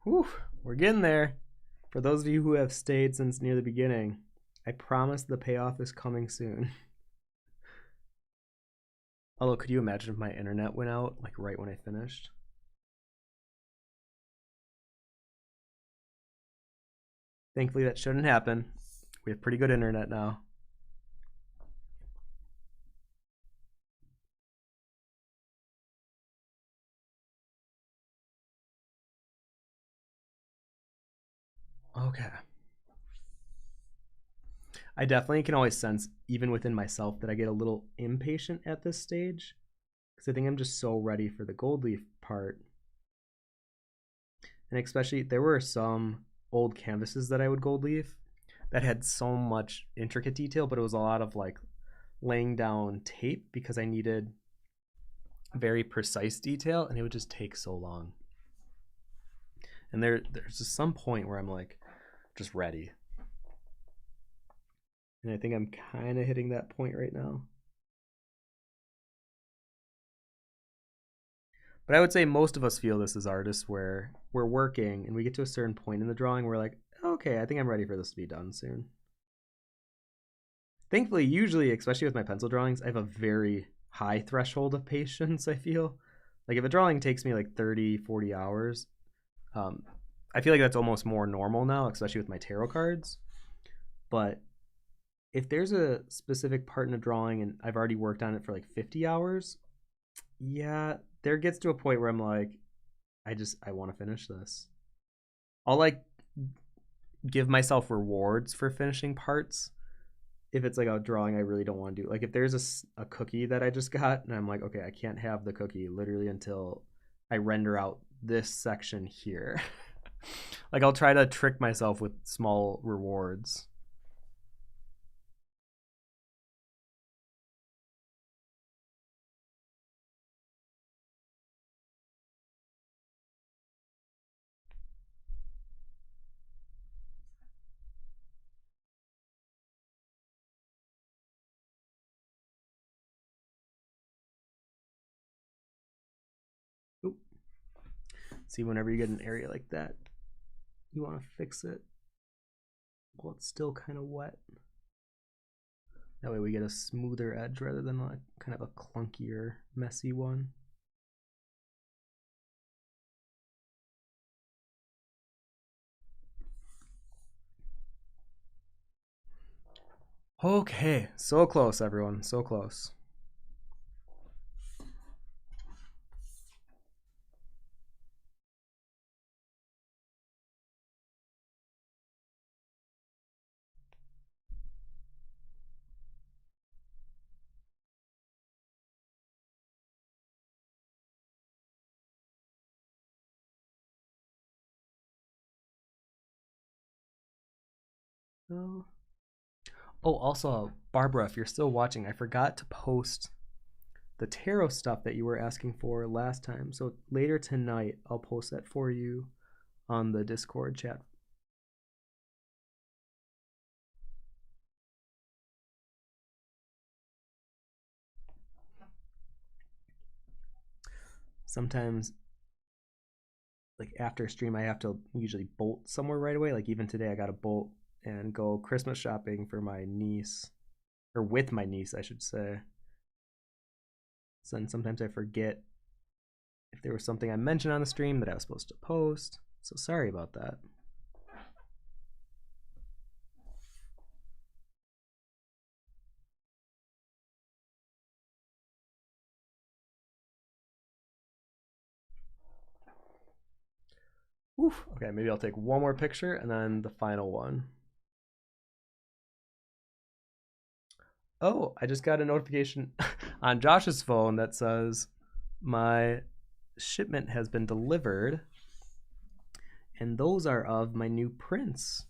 Whew, we're getting there. For those of you who have stayed since near the beginning, I promise the payoff is coming soon. Although, could you imagine if my internet went out like right when I finished? Thankfully, that shouldn't happen. We have pretty good internet now. Okay. I definitely can always sense, even within myself, that I get a little impatient at this stage, because I think I'm just so ready for the gold leaf part. And especially, there were some old canvases that I would gold leaf that had so much intricate detail, but it was a lot of like laying down tape because I needed very precise detail, and it would just take so long. And there's just some point where I'm like just ready. And I think I'm kind of hitting that point right now. But I would say most of us feel this as artists, where we're working and we get to a certain point in the drawing where we're like, okay, I think I'm ready for this to be done soon. Thankfully, usually, especially with my pencil drawings, I have a very high threshold of patience, I feel. Like if a drawing takes me like 30, 40 hours, I feel like that's almost more normal now, especially with my tarot cards. But if there's a specific part in a drawing and I've already worked on it for like 50 hours, yeah, there gets to a point where I'm like, I want to finish this. I'll like give myself rewards for finishing parts if it's like a drawing I really don't want to do. Like if there's a cookie that I just got and I'm like, okay, I can't have the cookie literally until I render out this section here. Like I'll try to trick myself with small rewards. Oop. See, whenever you get an area like that, you want to fix it while it's still kind of wet. That way we get a smoother edge rather than like kind of a clunkier, messy one. Okay, so close, everyone, so close. Oh. Oh, also, Barbara, if you're still watching, I forgot to post the tarot stuff that you were asking for last time. So later tonight, I'll post that for you on the Discord chat. Sometimes, like after stream, I have to usually bolt somewhere right away. Like even today, I got to bolt and go Christmas shopping for my niece, or with my niece, I should say. So then sometimes I forget if there was something I mentioned on the stream that I was supposed to post. So sorry about that. Oof. Okay, maybe I'll take one more picture and then the final one. Oh, I just got a notification on Josh's phone that says my shipment has been delivered, and those are of my new prints.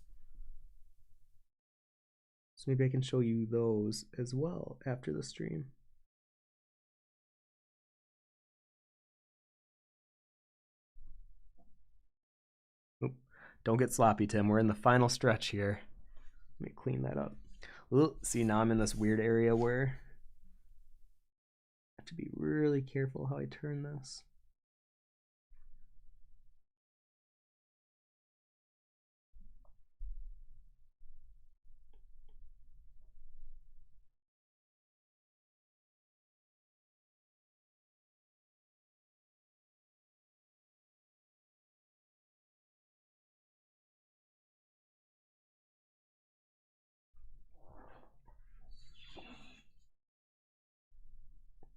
So maybe I can show you those as well after the stream. Oop. Don't get sloppy, Tim. We're in the final stretch here. Let me clean that up. Ooh, see, now I'm in this weird area where I have to be really careful how I turn this.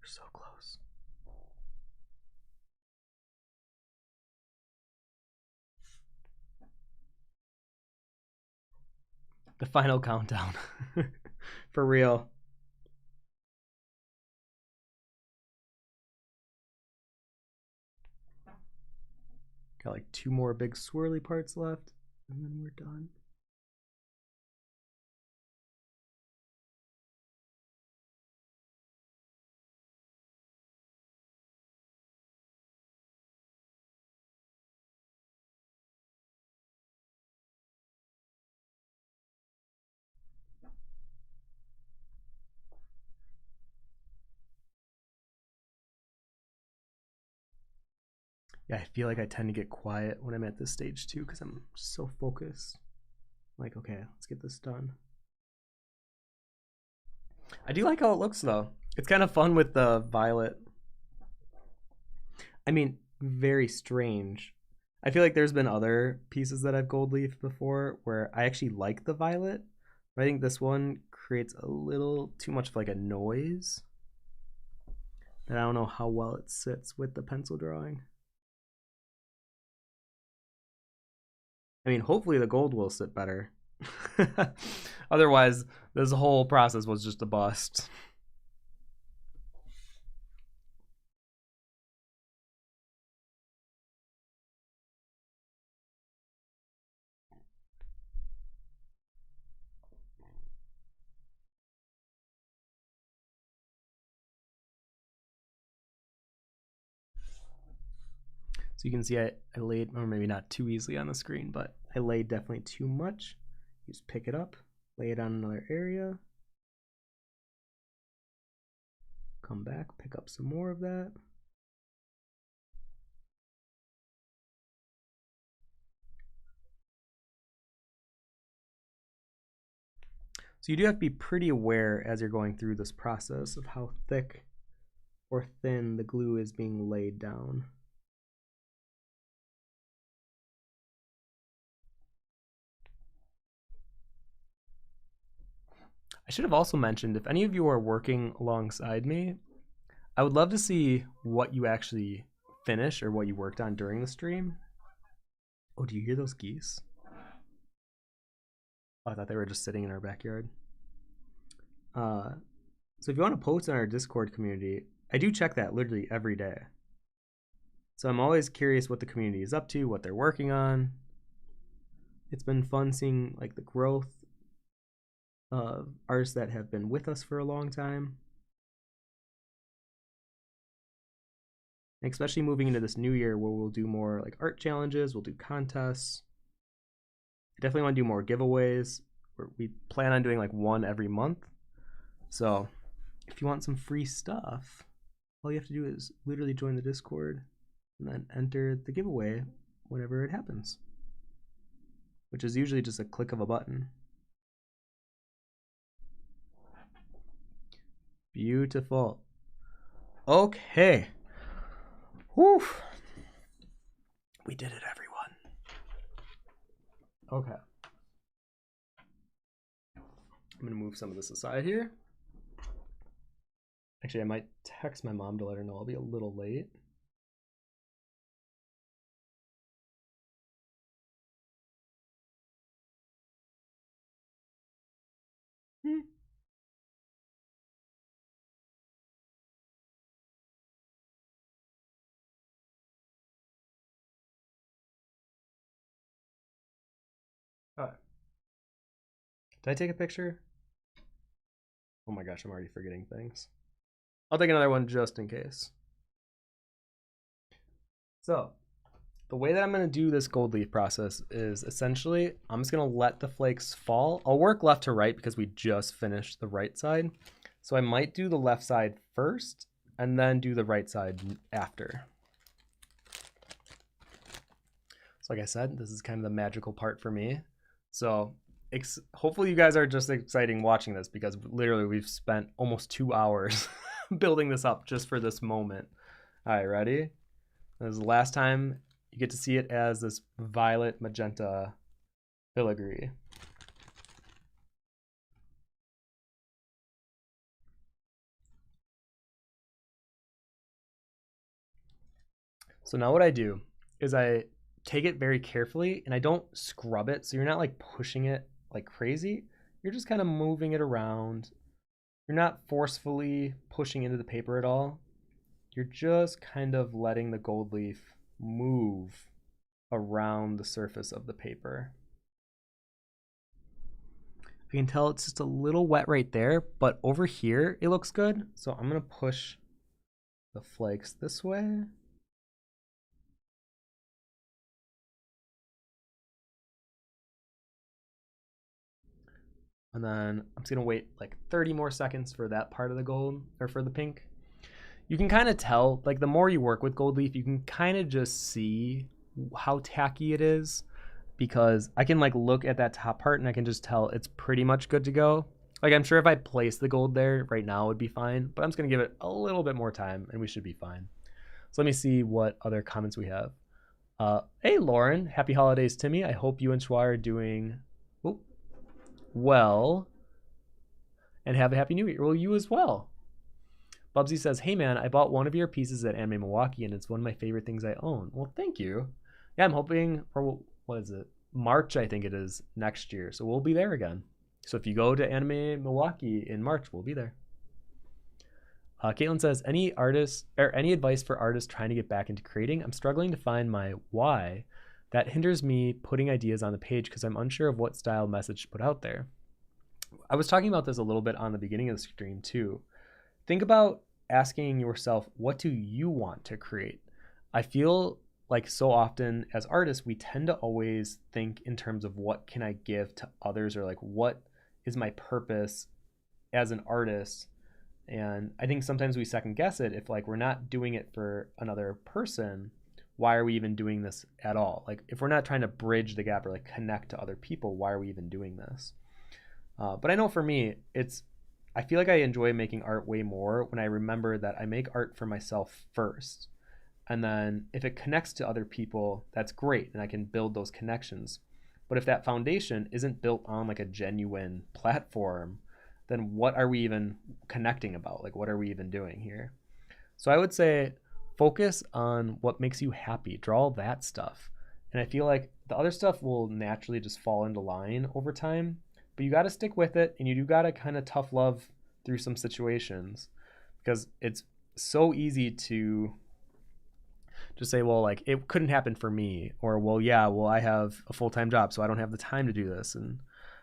We're so close. The final countdown. For real. Got like 2 more big swirly parts left, and then we're done. Yeah, I feel like I tend to get quiet when I'm at this stage too because I'm so focused. Like, okay, let's get this done. I do like how it looks though. It's kind of fun with the violet. I mean, very strange. I feel like there's been other pieces that I've gold leafed before where I actually like the violet, but I think this one creates a little too much of like a noise that I don't know how well it sits with the pencil drawing. I mean, hopefully the gold will sit better. Otherwise, this whole process was just a bust. So you can see I laid, or maybe not too easily on the screen, but I laid definitely too much. You just pick it up, lay it on another area, come back, pick up some more of that. So you do have to be pretty aware as you're going through this process of how thick or thin the glue is being laid down. I should have also mentioned, if any of you are working alongside me, I would love to see what you actually finish or what you worked on during the stream. Oh, do you hear those geese? Oh, I thought they were just sitting in our backyard. So if you want to post in our Discord community, I do check that literally every day. So I'm always curious what the community is up to, what they're working on. It's been fun seeing like the growth of artists that have been with us for a long time. And especially moving into this new year where we'll do more like art challenges, we'll do contests. I definitely want to do more giveaways. We plan on doing like one every month. So if you want some free stuff, all you have to do is literally join the Discord and then enter the giveaway whenever it happens, which is usually just a click of a button. Beautiful. Okay. Whew. We did it, everyone. Okay. I'm going to move some of this aside here. Actually, I might text my mom to let her know I'll be a little late. All right. Did I take a picture? Oh my gosh, I'm already forgetting things. I'll take another one just in case. So, the way that I'm going to do this gold leaf process is essentially I'm just going to let the flakes fall. I'll work left to right because we just finished the right side. So I might do the left side first and then do the right side after. So like I said, this is kind of the magical part for me. So hopefully you guys are just exciting watching this because literally we've spent almost 2 hours building this up just for this moment. All right, ready? This is the last time you get to see it as this violet magenta filigree. So now what I do is I take it very carefully and I don't scrub it. So you're not like pushing it like crazy. You're just kind of moving it around. You're not forcefully pushing into the paper at all. You're just kind of letting the gold leaf move around the surface of the paper. I can tell it's just a little wet right there, but over here it looks good. So I'm gonna push the flakes this way. And then I'm just gonna wait like 30 more seconds for that part of the gold, or for the pink. You can kind of tell, like the more you work with gold leaf, you can kind of just see how tacky it is, because I can like look at that top part and I can just tell it's pretty much good to go. Like I'm sure if I place the gold there right now it would be fine, but I'm just gonna give it a little bit more time and we should be fine. So let me see what other comments we have. Hey Lauren, happy holidays Timmy. I hope you and Schwa are doing well and have a happy new year. Well, you as well. Bubsy says, hey man, I bought one of your pieces at Anime Milwaukee and it's one of my favorite things I own. Well, thank you. Yeah, I'm hoping for, what is it? March, I think it is, next year. So we'll be there again. So if you go to Anime Milwaukee in March, we'll be there. Caitlin says, any artists or any advice for artists trying to get back into creating? I'm struggling to find my why. That hinders me putting ideas on the page because I'm unsure of what style message to put out there. I was talking about this a little bit on the beginning of the stream too. Think about asking yourself, what do you want to create? I feel like so often as artists, we tend to always think in terms of what can I give to others, or like what is my purpose as an artist. And I think sometimes we second guess it. If like we're not doing it for another person, why are we even doing this at all? Like if we're not trying to bridge the gap or like connect to other people, why are we even doing this? But I know for me, I feel like I enjoy making art way more when I remember that I make art for myself first. And then if it connects to other people, that's great. And I can build those connections. But if that foundation isn't built on like a genuine platform, then what are we even connecting about? Like, what are we even doing here? So I would say focus on what makes you happy. Draw that stuff. And I feel like the other stuff will naturally just fall into line over time. But you got to stick with it, and you do got to kind of tough love through some situations, because it's so easy to just say, well, like it couldn't happen for me, or well, I have a full-time job, so I don't have the time to do this. And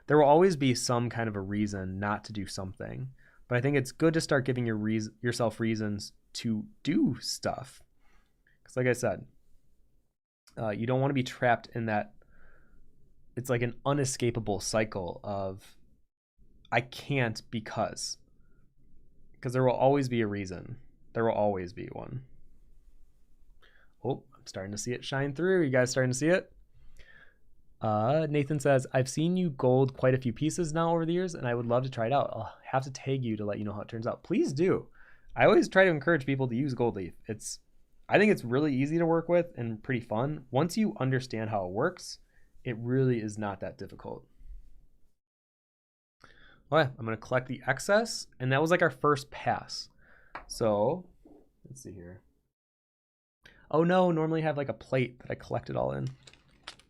there will always be some kind of a reason not to do something. But I think it's good to start giving yourself reasons to do stuff. Because like I said, you don't want to be trapped in that. It's like an unescapable cycle of I can't because there will always be a reason. There will always be one. Oh, I'm starting to see it shine through. You guys starting to see it? Nathan says, I've seen you gold quite a few pieces now over the years, and I would love to try it out. I'll have to tag you to let you know how it turns out. Please do. I always try to encourage people to use gold leaf. I think it's really easy to work with and pretty fun. Once you understand how it works, it really is not that difficult. All right, I'm going to collect the excess, and that was like our first pass. So let's see here. Oh no, normally I have like a plate that I collect it all in.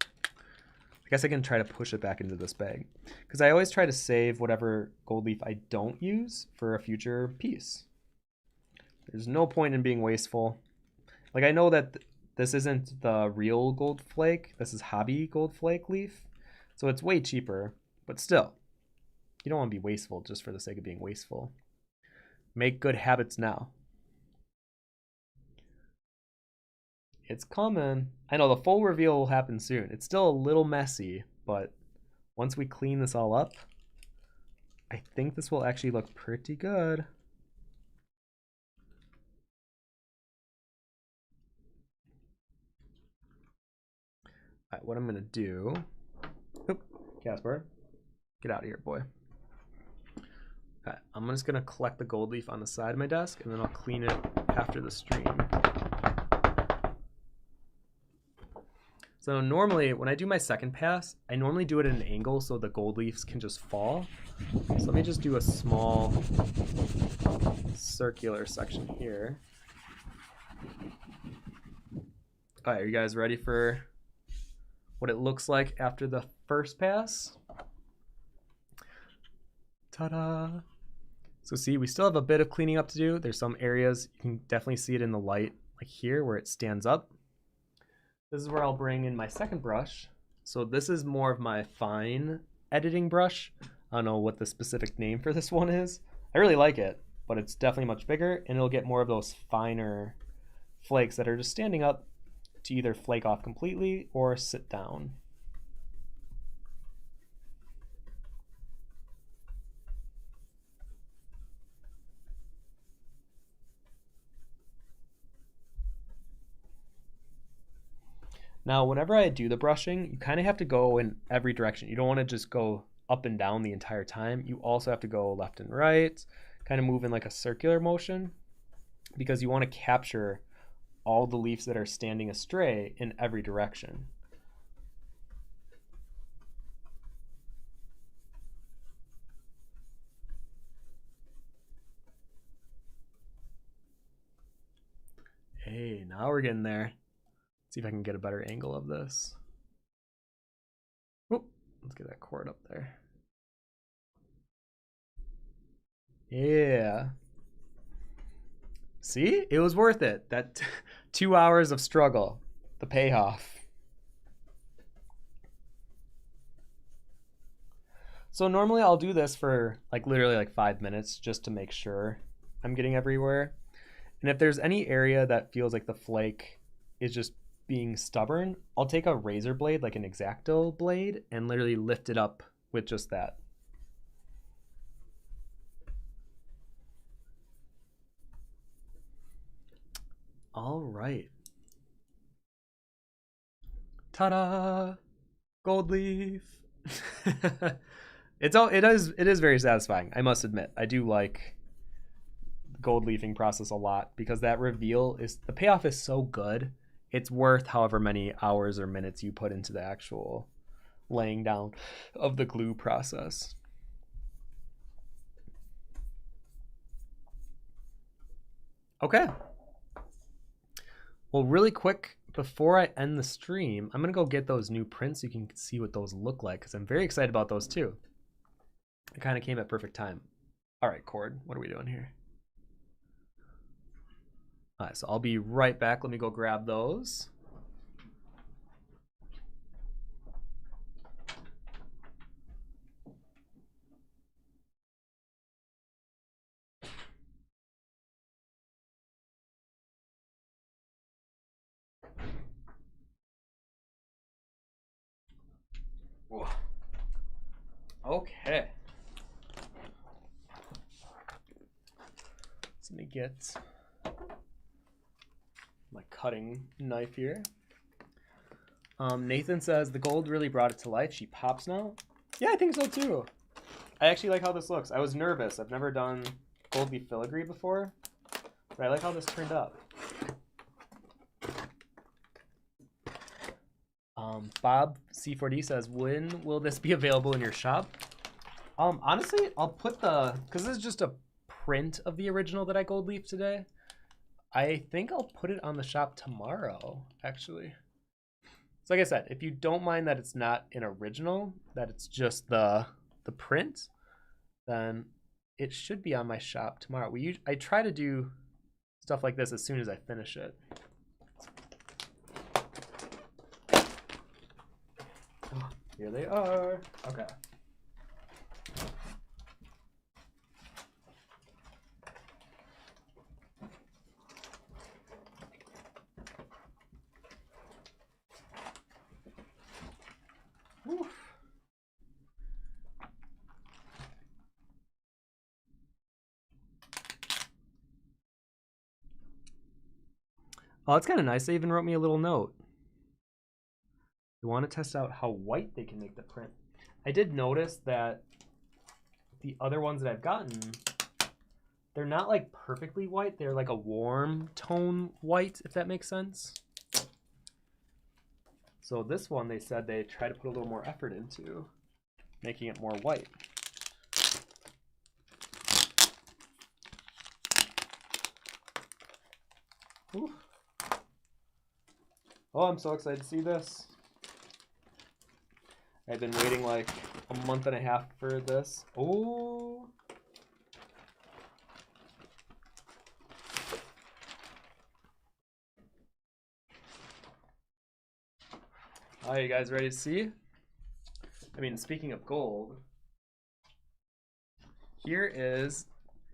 I guess I can try to push it back into this bag, because I always try to save whatever gold leaf I don't use for a future piece. There's no point in being wasteful. Like I know that this isn't the real gold flake. This is hobby gold flake leaf. So it's way cheaper, but still, you don't want to be wasteful just for the sake of being wasteful. Make good habits now. It's coming. I know the full reveal will happen soon. It's still a little messy, but once we clean this all up, I think this will actually look pretty good. All right, what I'm gonna do, oop, Casper, get out of here, boy. Okay, I'm just gonna collect the gold leaf on the side of my desk, and then I'll clean it after the stream. So normally when I do my second pass, I normally do it at an angle so the gold leaves can just fall. So let me just do a small circular section here. All right, are you guys ready for what it looks like after the first pass? Ta-da! So see, we still have a bit of cleaning up to do. There's some areas, you can definitely see it in the light, like here where it stands up. This is where I'll bring in my second brush. So this is more of my fine editing brush. I don't know what the specific name for this one is. I really like it, but it's definitely much bigger, and it'll get more of those finer flakes that are just standing up to either flake off completely or sit down. Now, whenever I do the brushing, you kind of have to go in every direction. You don't want to just go up and down the entire time. You also have to go left and right, kind of move in like a circular motion, because you want to capture all the leaves that are standing astray in every direction. Hey, now we're getting there. Let's see if I can get a better angle of this. Let's get that cord up there. Yeah. See? It was worth it. That 2 hours of struggle. The payoff. So normally I'll do this for like literally like 5 minutes just to make sure I'm getting everywhere. And if there's any area that feels like the flake is just being stubborn, I'll take a razor blade, like an X-Acto blade, and literally lift it up with just that. All right. Ta-da! Gold leaf. It is very satisfying, I must admit. I do like the gold leafing process a lot because that reveal is, the payoff is so good. It's worth however many hours or minutes you put into the actual laying down of the glue process. Okay. Well, really quick, before I end the stream, I'm going to go get those new prints so you can see what those look like because I'm very excited about those too. It kind of came at perfect time. All right, Cord, what are we doing here? All right, so I'll be right back. Let me go grab those. Whoa. Okay. So let me get my cutting knife here. Nathan says the gold really brought it to life. She pops now. Yeah, I think so too. I actually like how this looks. I was nervous. I've never done gold leaf filigree before, but I like how this turned up. Bob C4D says, when will this be available in your shop? Honestly, I'll put because this is just a print of the original that I gold leaf today. I think I'll put it on the shop tomorrow, actually. So like I said, if you don't mind that it's not an original, that it's just the print, then it should be on my shop tomorrow. I try to do stuff like this as soon as I finish it. Oh, here they are. Okay. Oh, it's kind of nice. They even wrote me a little note. You want to test out how white they can make the print. I did notice that the other ones that I've gotten, they're not like perfectly white. They're like a warm tone white, if that makes sense. So this one, they said they try to put a little more effort into making it more white. Ooh. Oh, I'm so excited to see this. I've been waiting like a month and a half for this. Oh. Are you guys ready to see? I mean, speaking of gold, here is,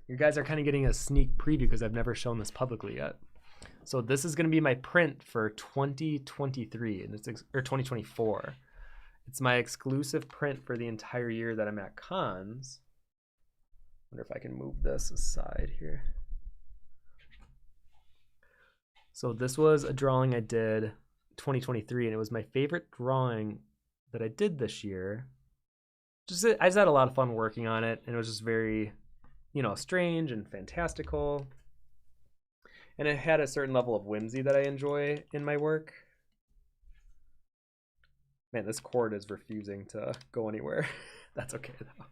you guys are kind of getting a sneak preview because I've never shown this publicly yet. So this is going to be my print for 2023, and it's or 2024. It's my exclusive print for the entire year that I'm at cons. Wonder if I can move this aside here. So this was a drawing I did 2023, and it was my favorite drawing that I did this year. I just had a lot of fun working on it, and it was just very, strange and fantastical. And it had a certain level of whimsy that I enjoy in my work. Man, this cord is refusing to go anywhere. That's okay though.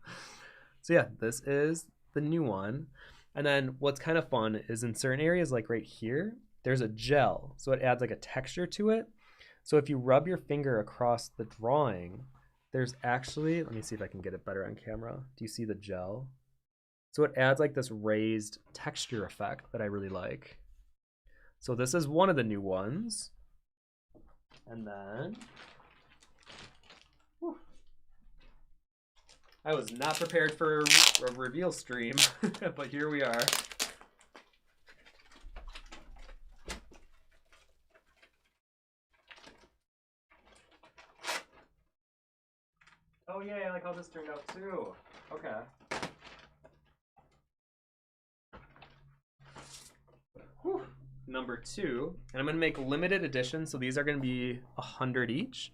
So yeah, this is the new one. And then what's kind of fun is in certain areas, like right here, there's a gel. So it adds like a texture to it. So if you rub your finger across the drawing, there's actually, let me see if I can get it better on camera. Do you see the gel? So it adds like this raised texture effect that I really like. So this is one of the new ones. And then, whew, I was not prepared for a reveal stream, but here we are. Oh yeah, I like how this turned out too. Okay. Whew. Number 2, and I'm gonna make limited edition, so these are gonna be 100 each.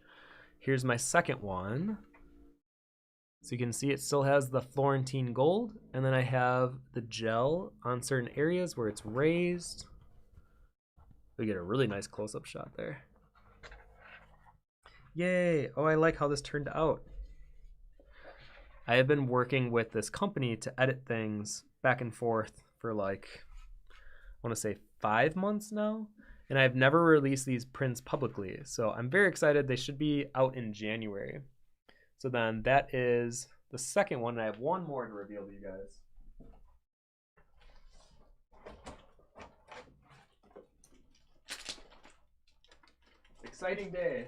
Here's my second one. So you can see it still has the Florentine gold, and then I have the gel on certain areas where it's raised. We get a really nice close-up shot there. Yay! Oh, I like how this turned out. I have been working with this company to edit things back and forth for like, I want to say 5 months now, and I've never released these prints publicly. So I'm very excited. They should be out in January. So then that is the second one, and I have one more to reveal to you guys. Exciting day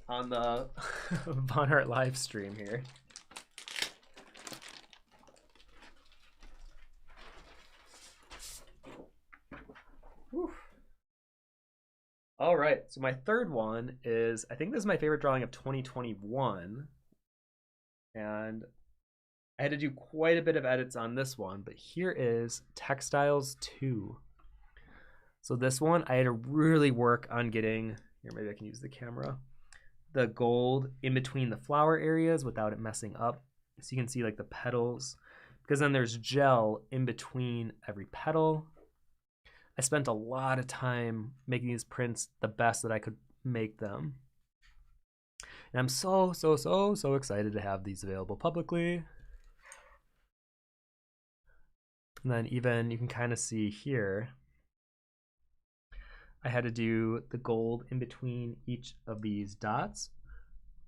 on the vonnart live stream here. Whew. All right, so my third one is, I think this is my favorite drawing of 2021. And I had to do quite a bit of edits on this one, but here is Textiles 2. So this one, I had to really work on getting, here maybe I can use the camera, the gold in between the flower areas without it messing up. So you can see like the petals, because then there's gel in between every petal. I spent a lot of time making these prints the best that I could make them. And I'm so excited to have these available publicly. And then even you can kind of see here, I had to do the gold in between each of these dots.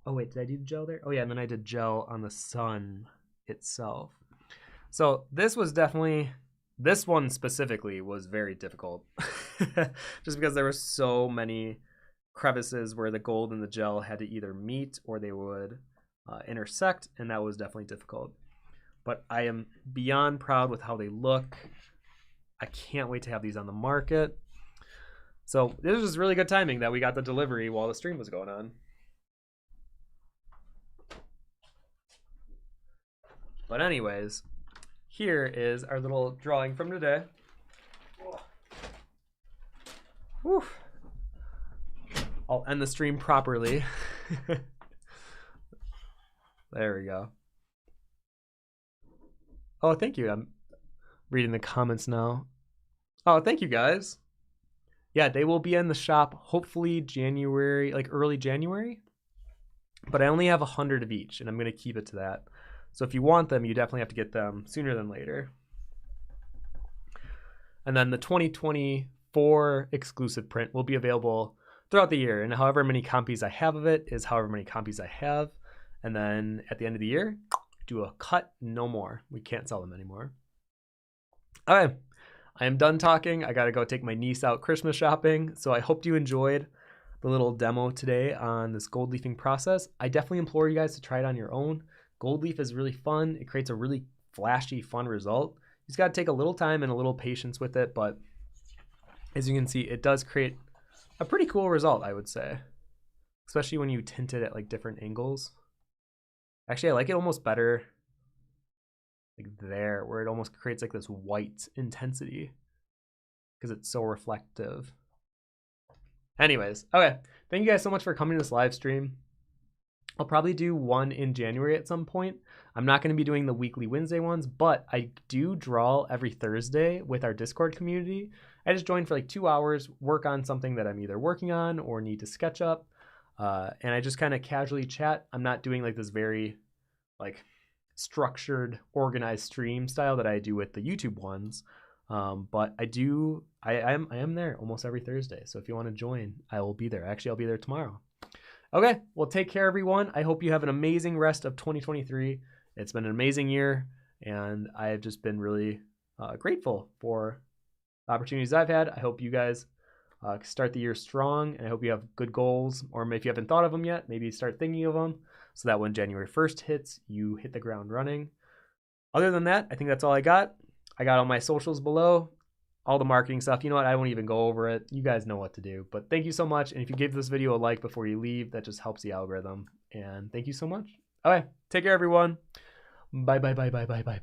Oh wait, did I do the gel there? Oh yeah, and then I did gel on the sun itself. So this was definitely, this one specifically was very difficult just because there were so many crevices where the gold and the gel had to either meet or they would intersect, and that was definitely difficult. But I am beyond proud with how they look. I can't wait to have these on the market. So this was really good timing that we got the delivery while the stream was going on. But anyways, here is our little drawing from today. Whew. I'll end the stream properly. There we go. Oh, thank you. I'm reading the comments now. Oh, thank you guys. Yeah, they will be in the shop hopefully January, like early January. But I only have 100 of each, and I'm going to keep it to that. So if you want them, you definitely have to get them sooner than later. And then the 2024 exclusive print will be available throughout the year, and however many copies I have of it is however many copies I have. And then at the end of the year, do a cut, no more. We can't sell them anymore. Okay, I am done talking. I gotta go take my niece out Christmas shopping. So I hope you enjoyed the little demo today on this gold leafing process. I definitely implore you guys to try it on your own. Gold leaf is really fun. It creates a really flashy, fun result. You just gotta take a little time and a little patience with it, but as you can see, it does create a pretty cool result, I would say, especially when you tint it at like different angles. Actually, I like it almost better like there, where it almost creates like this white intensity because it's so reflective. Anyways, okay, thank you guys so much for coming to this live stream. I'll probably do one in January at some point. I'm not going to be doing the weekly Wednesday ones, but I do draw every Thursday with our Discord community. I just join for like 2 hours, work on something that I'm either working on or need to sketch up. And I just kind of casually chat. I'm not doing like this very like structured, organized stream style that I do with the YouTube ones. But I am there almost every Thursday. So if you want to join, I will be there. Actually, I'll be there tomorrow. Okay, well, take care, everyone. I hope you have an amazing rest of 2023. It's been an amazing year, and I've just been really grateful for the opportunities I've had. I hope you guys start the year strong, and I hope you have good goals, or if you haven't thought of them yet, maybe start thinking of them so that when January 1st hits, you hit the ground running. Other than that, I think that's all I got. I got all my socials below, all the marketing stuff. You know what? I won't even go over it. You guys know what to do. But thank you so much. And if you give this video a like before you leave, that just helps the algorithm. And thank you so much. Okay, take care, everyone. Bye, bye, bye, bye, bye, bye.